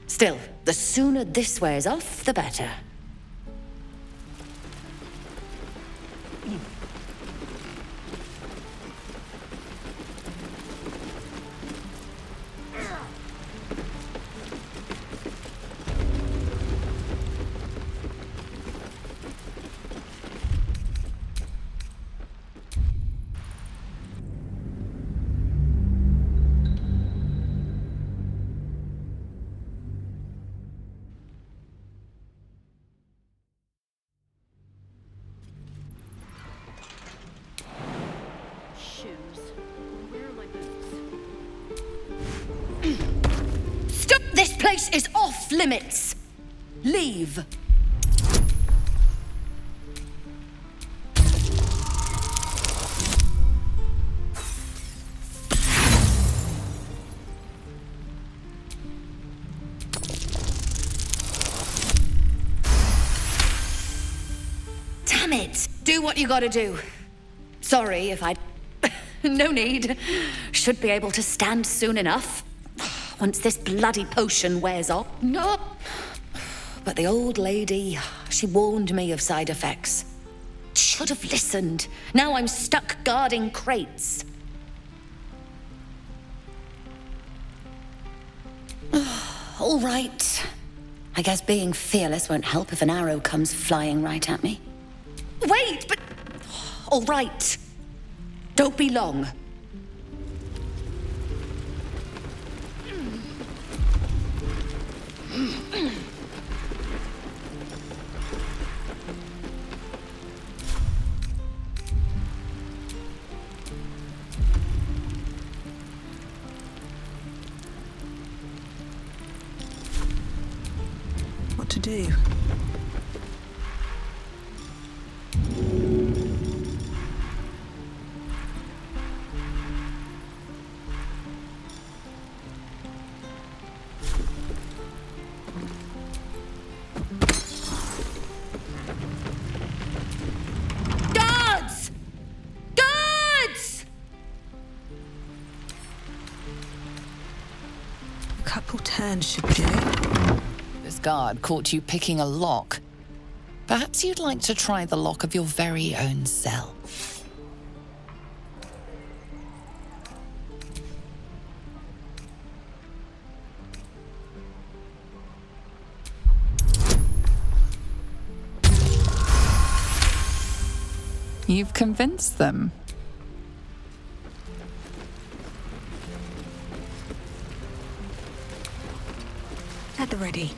Still, the sooner this wears off, the better. place is off limits. Leave. Damn it! Do what you gotta do. Sorry if I... No need. Should be able to stand soon enough. Once this bloody potion wears off. No! But the old lady, she warned me of side effects. Should have listened. Now I'm stuck guarding crates. All right. I guess being fearless won't help if an arrow comes flying right at me. Wait, but... All right. Don't be long. What to do? Couple turns should do. This guard caught you picking a lock. Perhaps you'd like to try the lock of your very own cell. You've convinced them. At the ready.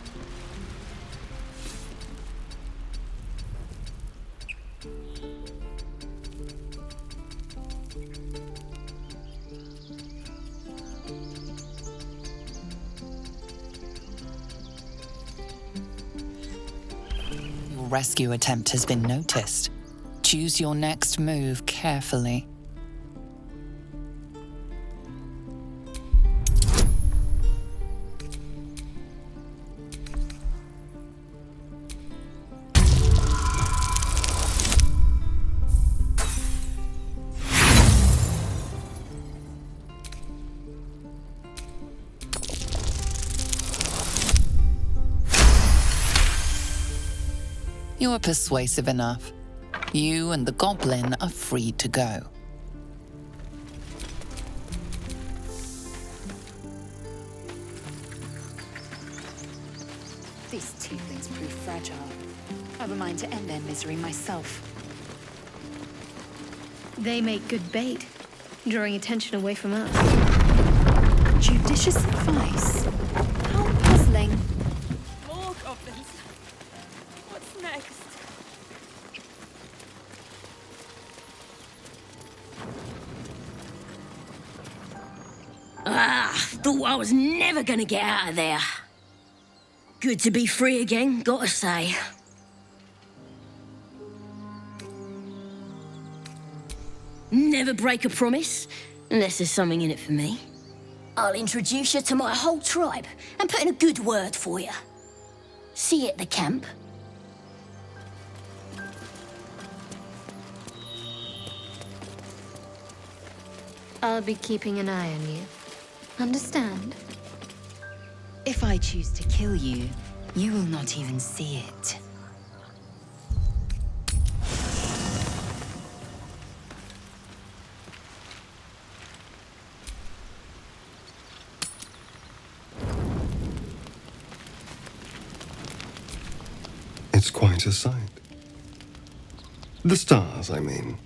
Your rescue attempt has been noticed. Choose your next move carefully. You are persuasive enough. You and the goblin are free to go. These tieflings prove fragile. I've a mind to end their misery myself. They make good bait, drawing attention away from us. Judicious advice. How puzzling. More goblins. What's next? Thought I was never gonna get out of there. Good to be free again, gotta say. Never break a promise, unless there's something in it for me. I'll introduce you to my whole tribe and put in a good word for you. See you at the camp. I'll be keeping an eye on you. Understand? If I choose to kill you, you will not even see it. It's quite a sight. The stars, I mean.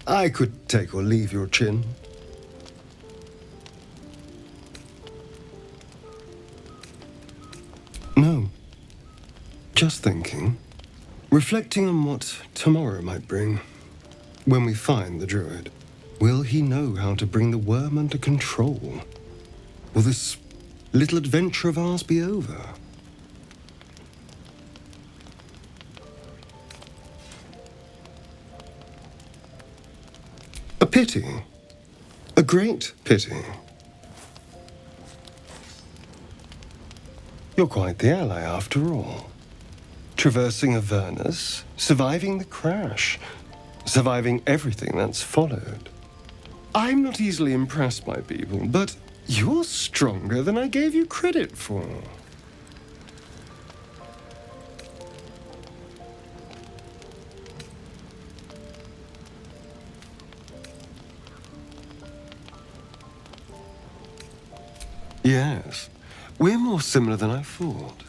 I could take or leave your chin. No. Just thinking. Reflecting on what tomorrow might bring. When we find the druid, will he know how to bring the worm under control? Will this little adventure of ours be over. A pity. A great pity. You're quite the ally, after all. Traversing Avernus, surviving the crash, surviving everything that's followed. I'm not easily impressed by people, but you're stronger than I gave you credit for. Yes, we're more similar than I thought.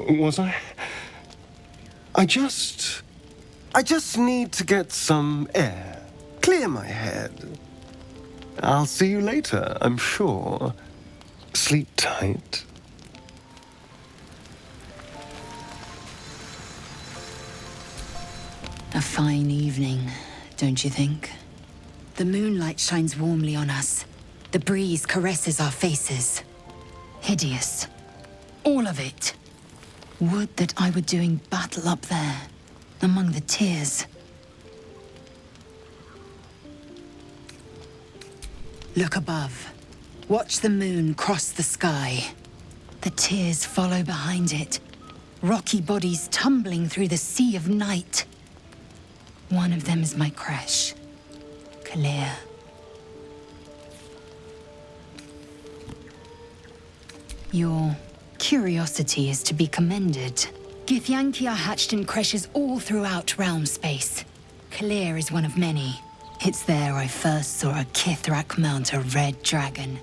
Was I? I just need to get some air. Clear my head. I'll see you later, I'm sure. Sleep tight. A fine evening, don't you think? The moonlight shines warmly on us. The breeze caresses our faces. Hideous. All of it. Would that I were doing battle up there, among the tears. Look above. Watch the moon cross the sky. The tears follow behind it. Rocky bodies tumbling through the sea of night. One of them is my crush, Clear. Your curiosity is to be commended. Githyanki are hatched in creches all throughout realm space. Clear is one of many. It's there I first saw a Kithrak mount a red dragon,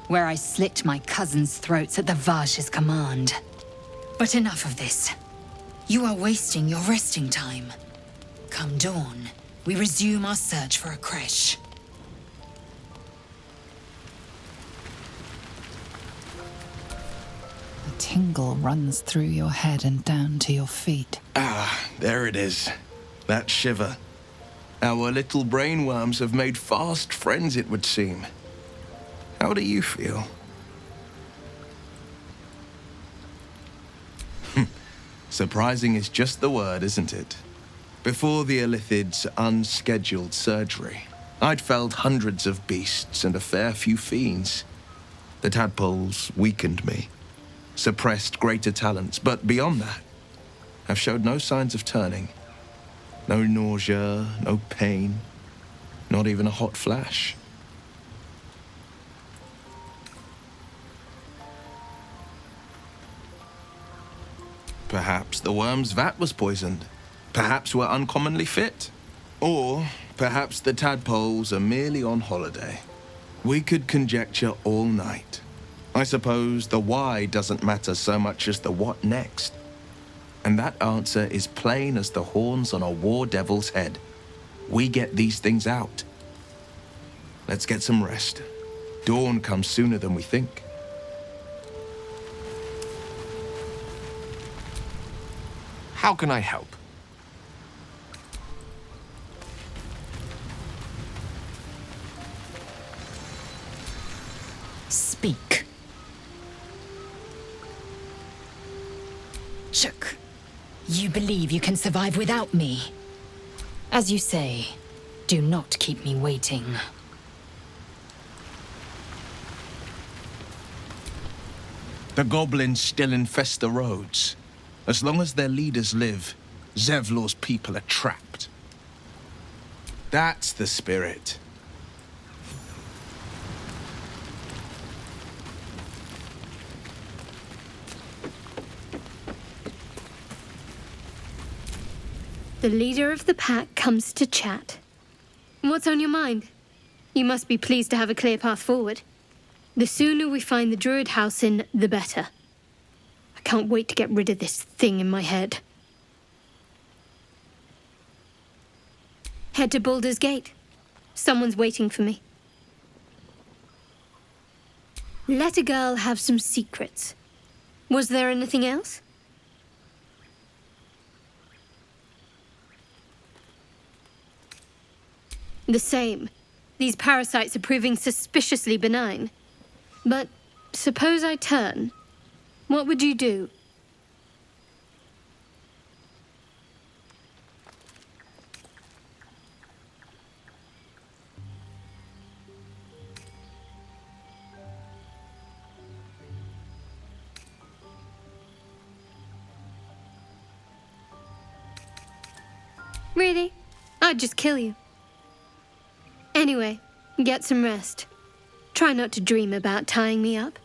where I slit my cousins' throats at the Vash's command. But enough of this. You are wasting your resting time. Come dawn, we resume our search for a creche. A tingle runs through your head and down to your feet. Ah, there it is. That shiver. Our little brainworms have made fast friends, it would seem. How do you feel? Surprising is just the word, isn't it? Before the Illithid's unscheduled surgery, I'd felled hundreds of beasts and a fair few fiends. The tadpoles weakened me, suppressed greater talents, but beyond that, I've showed no signs of turning. No nausea, no pain, not even a hot flash. Perhaps the worm's vat was poisoned. Perhaps we're uncommonly fit. Or perhaps the tadpoles are merely on holiday. We could conjecture all night. I suppose the why doesn't matter so much as the what next. And that answer is plain as the horns on a war devil's head. We get these things out. Let's get some rest. Dawn comes sooner than we think. How can I help? Speak. Chook, you believe you can survive without me? As you say, do not keep me waiting. The goblins still infest the roads. As long as their leaders live, Zevlor's people are trapped. That's the spirit. The leader of the pack comes to chat. What's on your mind? You must be pleased to have a clear path forward. The sooner we find the Druid house in, the better. I can't wait to get rid of this thing in my head. Head to Baldur's Gate. Someone's waiting for me. Let a girl have some secrets. Was there anything else? The same. These parasites are proving suspiciously benign. But suppose I turn. What would you do? Really? I'd just kill you. Anyway, get some rest. Try not to dream about tying me up.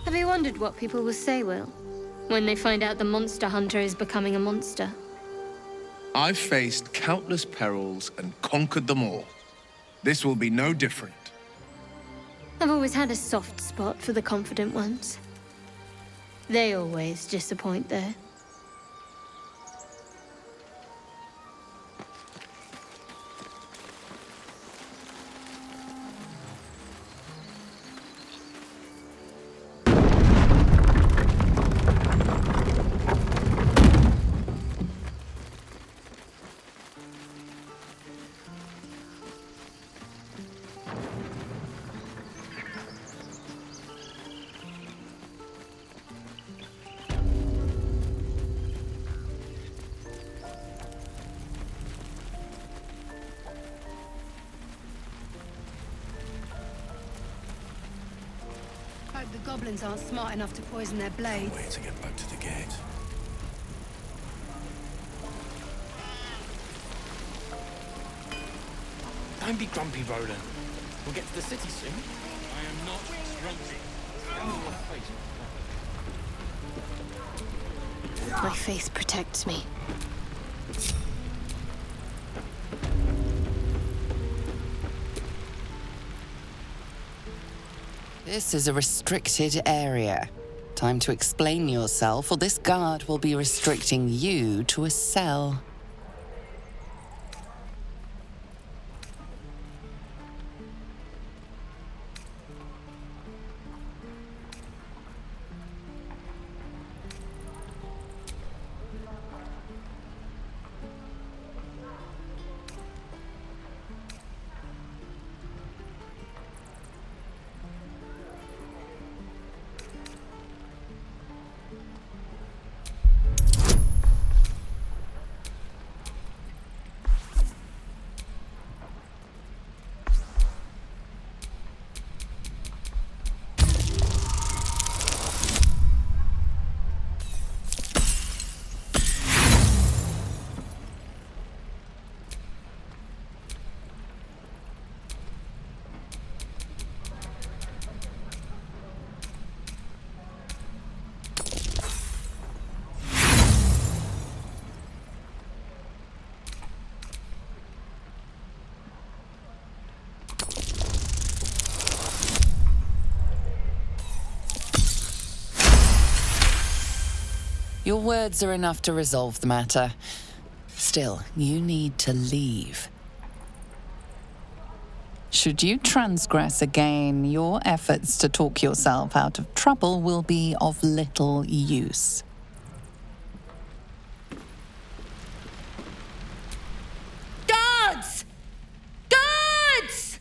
Have you wondered what people will say, Will, when they find out the monster hunter is becoming a monster? I've faced countless perils and conquered them all. This will be no different. I've always had a soft spot for the confident ones. They always disappoint, though. The goblins aren't smart enough to poison their blades. Way to get back to the gate. Don't be grumpy, Roland. We'll get to the city soon. I am not grumpy. My face protects me. This is a restricted area. Time to explain yourself, or this guard will be restricting you to a cell. Your words are enough to resolve the matter. Still, you need to leave. Should you transgress again, your efforts to talk yourself out of trouble will be of little use. Guards! Guards!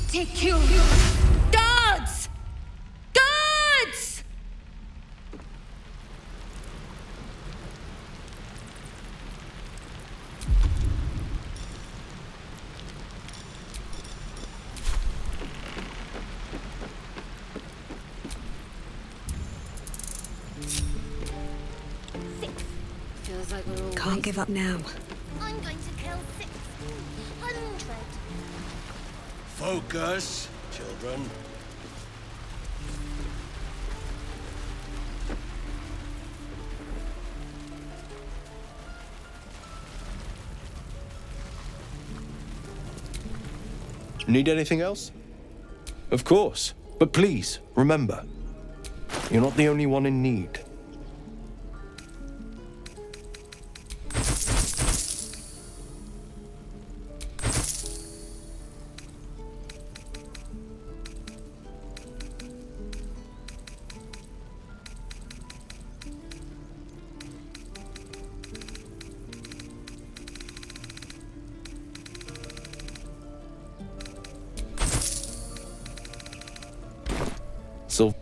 Take you! Guards! Guards! can't give up now. I'm going to kill 600. Focus, children. Need anything else? Of course. But please, remember, you're not the only one in need. So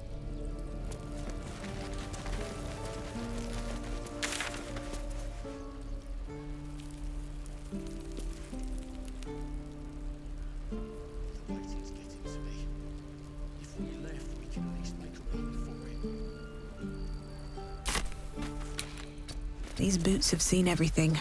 These boots have seen everything.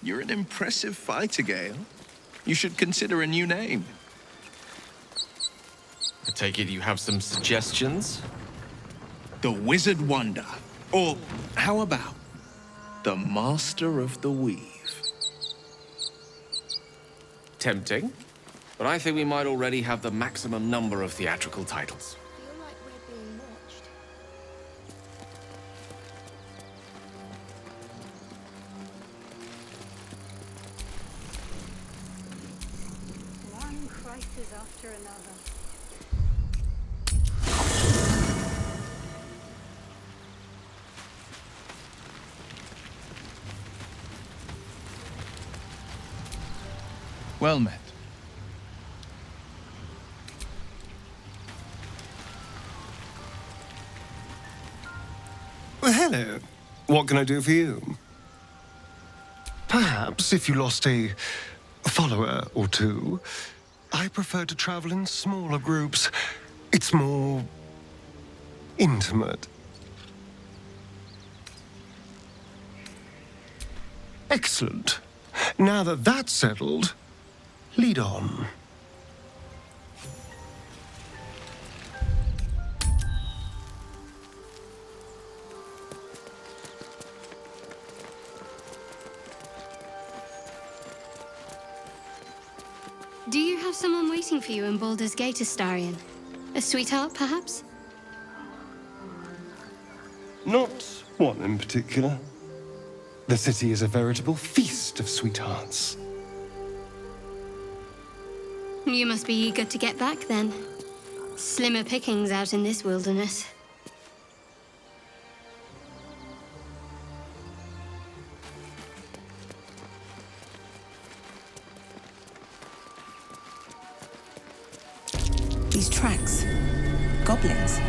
you're an impressive fighter, Gale. You should consider a new name. I take it you have some suggestions? The Wizard Wonder. Or how about the Master of the Weave? Tempting. But I think we might already have the maximum number of theatrical titles. One crisis after another. Well met. Well, hello. What can I do for you? Perhaps if you lost a follower or two, I prefer to travel in smaller groups. It's more intimate. Excellent. Now that that's settled, lead on. Do you have someone waiting for you in Baldur's Gate, Astarion? A sweetheart, perhaps? Not one in particular. The city is a veritable feast of sweethearts. You must be eager to get back, then. Slimmer pickings out in this wilderness. These tracks. Goblins.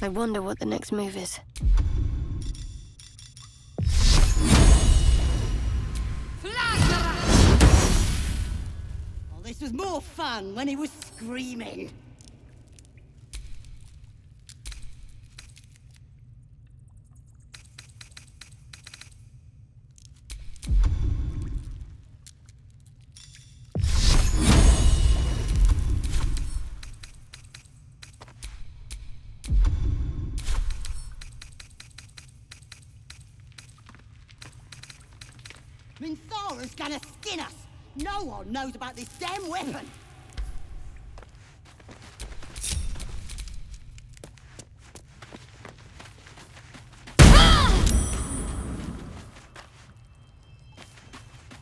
I wonder what the next move is. Oh, this was more fun when he was screaming. Minthara's gonna skin us! No one knows about this damn weapon!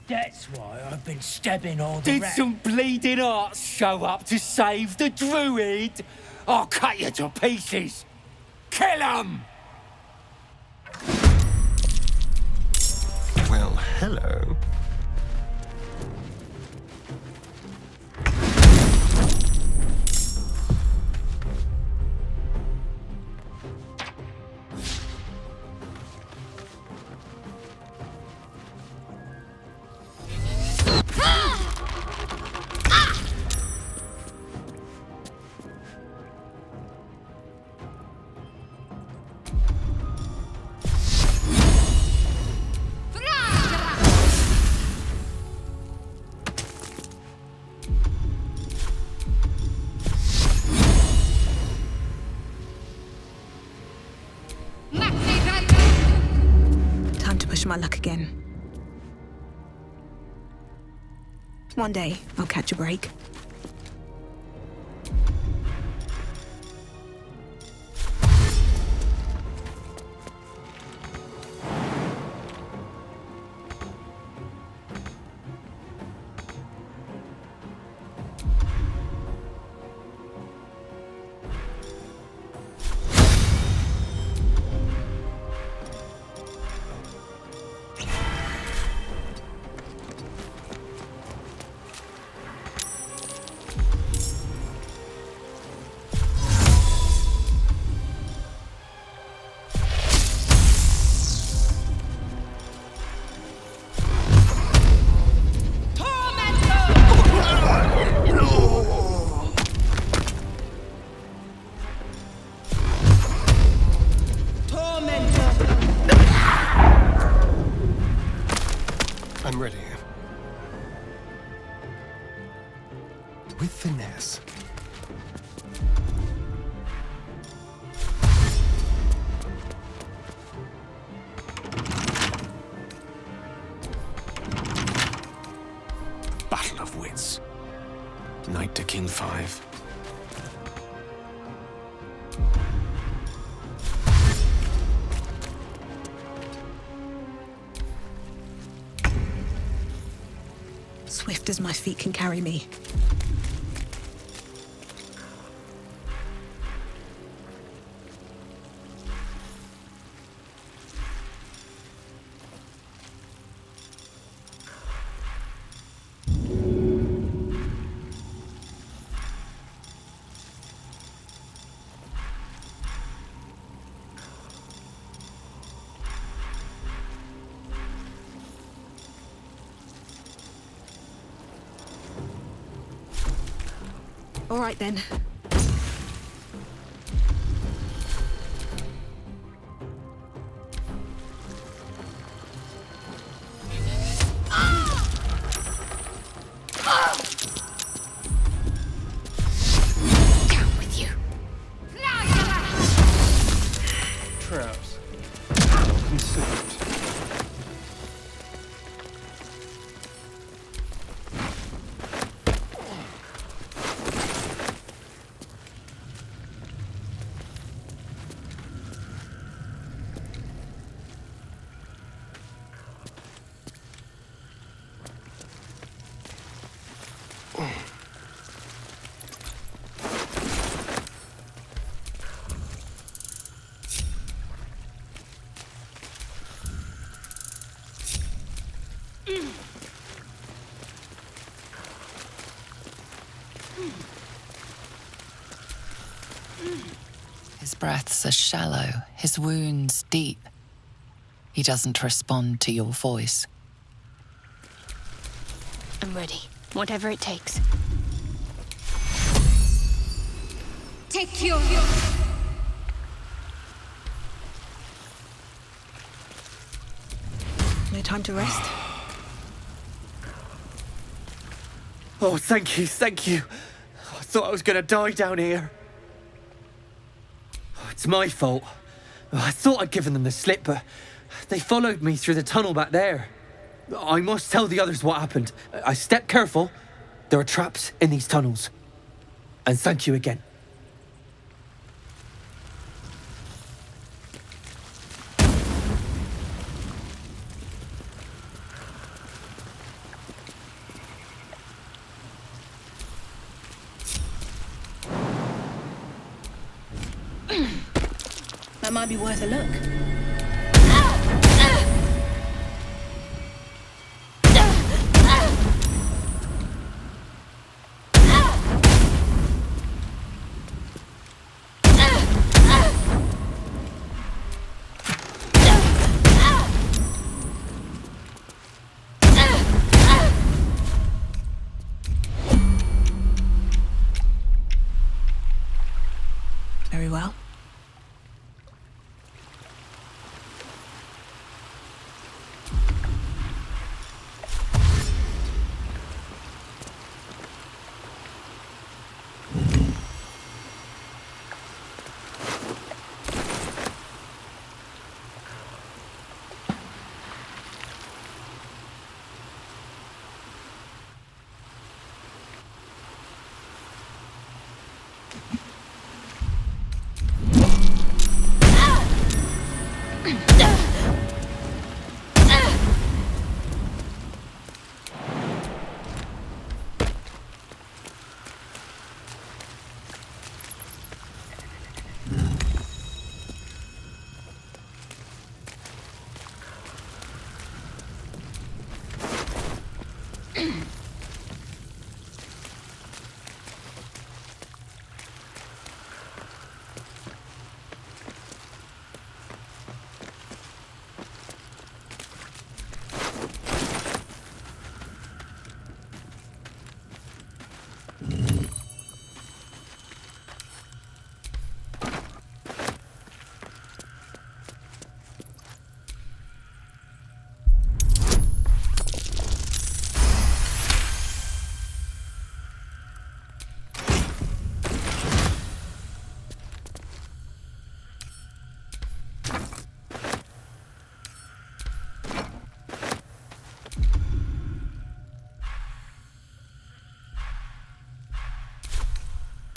That's why I've been stabbing all the Did rats. some bleeding arts show up to save the druid? I'll cut you to pieces! Kill 'em! Well, hello. Time to push my luck again. One day, I'll catch a break. I'm ready. With finesse. Battle of wits. Knight to King 5. Swift as my feet can carry me. All right, then. Down with you. Traps. Well considered. His breaths are shallow, his wounds deep. He doesn't respond to your voice. I'm ready. Whatever it takes. Take your... No time to rest. Oh, thank you, thank you. I thought I was gonna die down here. Oh, it's my fault. I thought I'd given them the slip, but they followed me through the tunnel back there. I must tell the others what happened. I step careful. There are traps in these tunnels. And thank you again. That might be worth a look. Very well.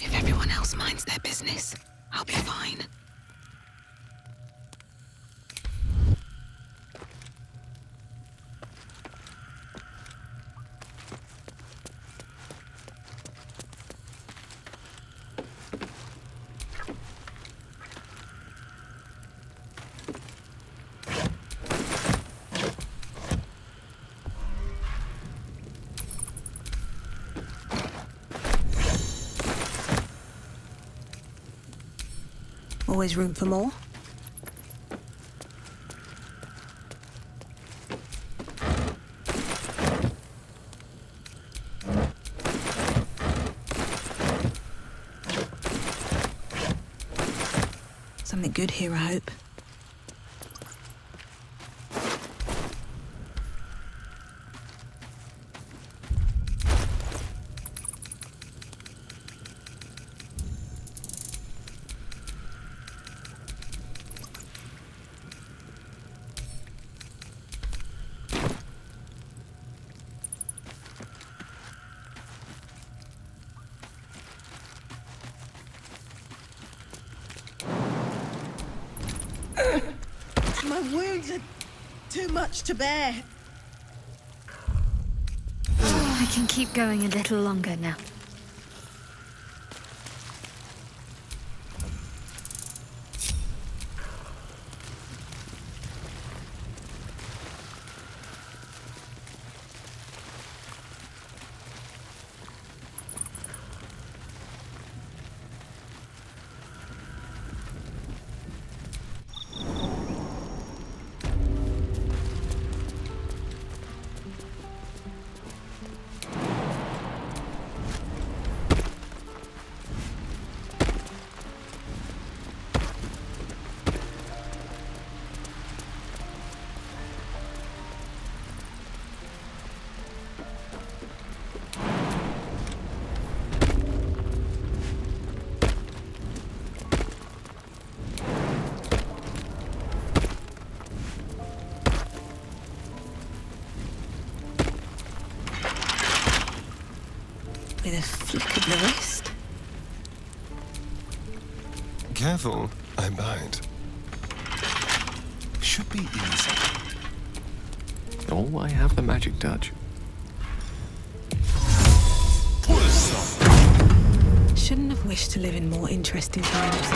If everyone else minds their business, I'll be fine. Always room for more. Something good here, I hope. My wounds are too much to bear. I can keep going a little longer now. with a flick of the wrist. Careful, I bite. Should be easy. Oh, I have the magic touch. Shouldn't have wished to live in more interesting times.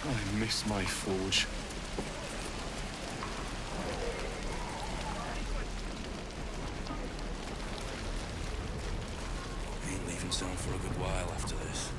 I miss my forge. Ain't leaving town for a good while after this.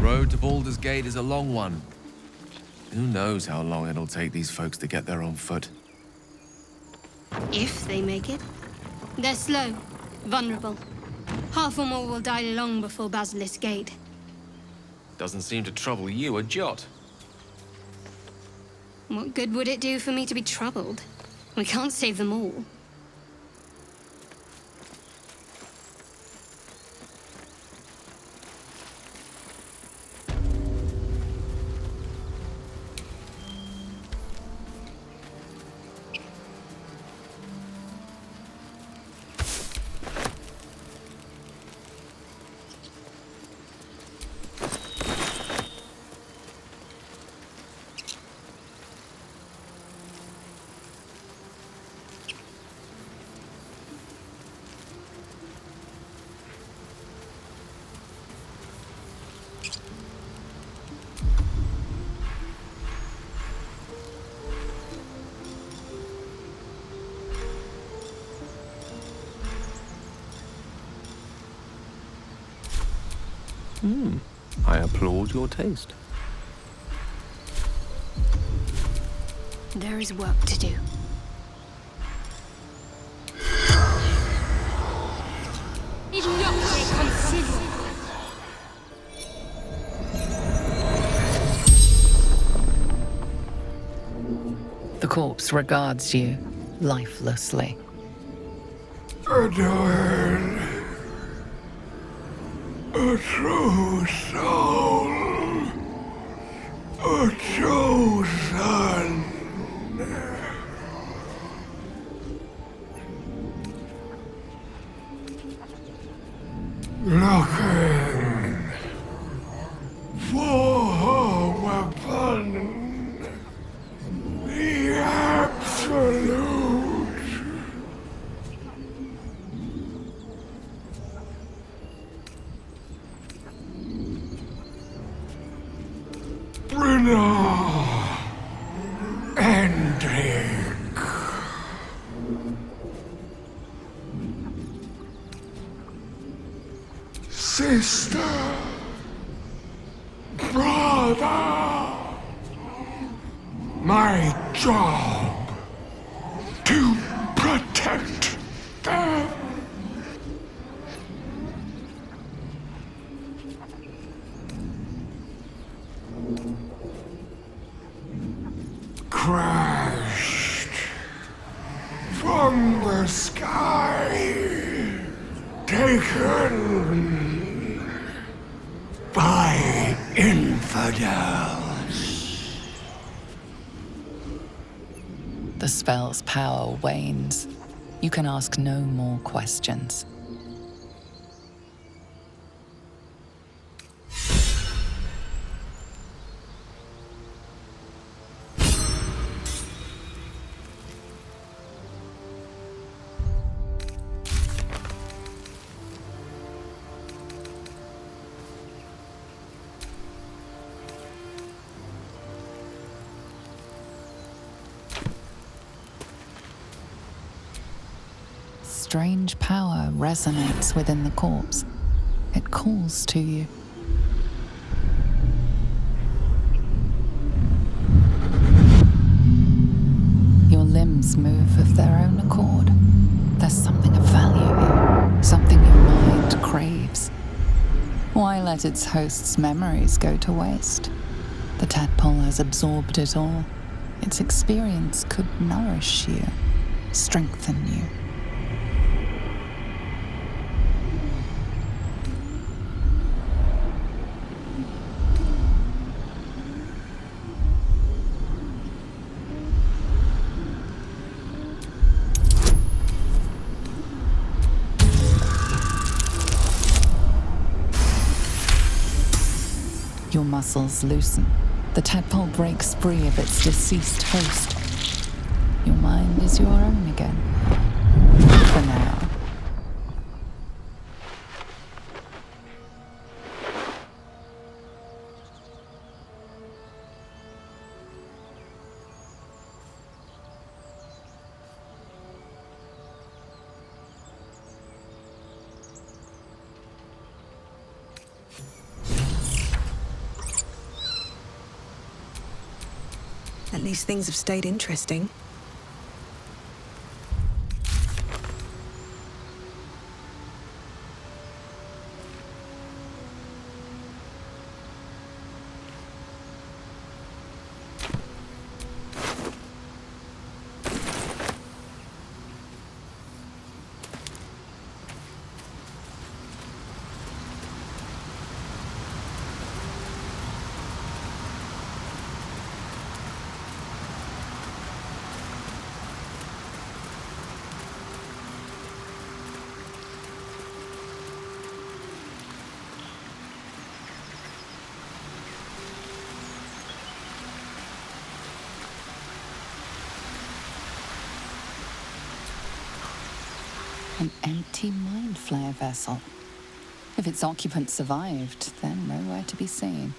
Road to Baldur's Gate is a long one. Who knows how long it'll take these folks to get there on foot. If they make it. They're slow, vulnerable. Half or more will die long before Basilisk Gate. Doesn't seem to trouble you a jot. What good would it do for me to be troubled? We can't save them all. I applaud your taste. There is work to do. The corpse regards you lifelessly. Adored. A true soul. A chosen. Looking for her weapon. The absolute. Sister, brother, my job to protect them. Crashed from the sky, taken by infidels. The spell's power wanes. You can ask no more questions. strange power resonates within the corpse. It calls to you. Your limbs move of their own accord. There's something of value here, something your mind craves. Why let its host's memories go to waste? The tadpole has absorbed it all. Its experience could nourish you, strengthen you. Your muscles loosen. The tadpole breaks free of its deceased host. Your mind is your own again. For now. At least things have stayed interesting. An empty mind flare vessel. If its occupant survived, then nowhere to be seen.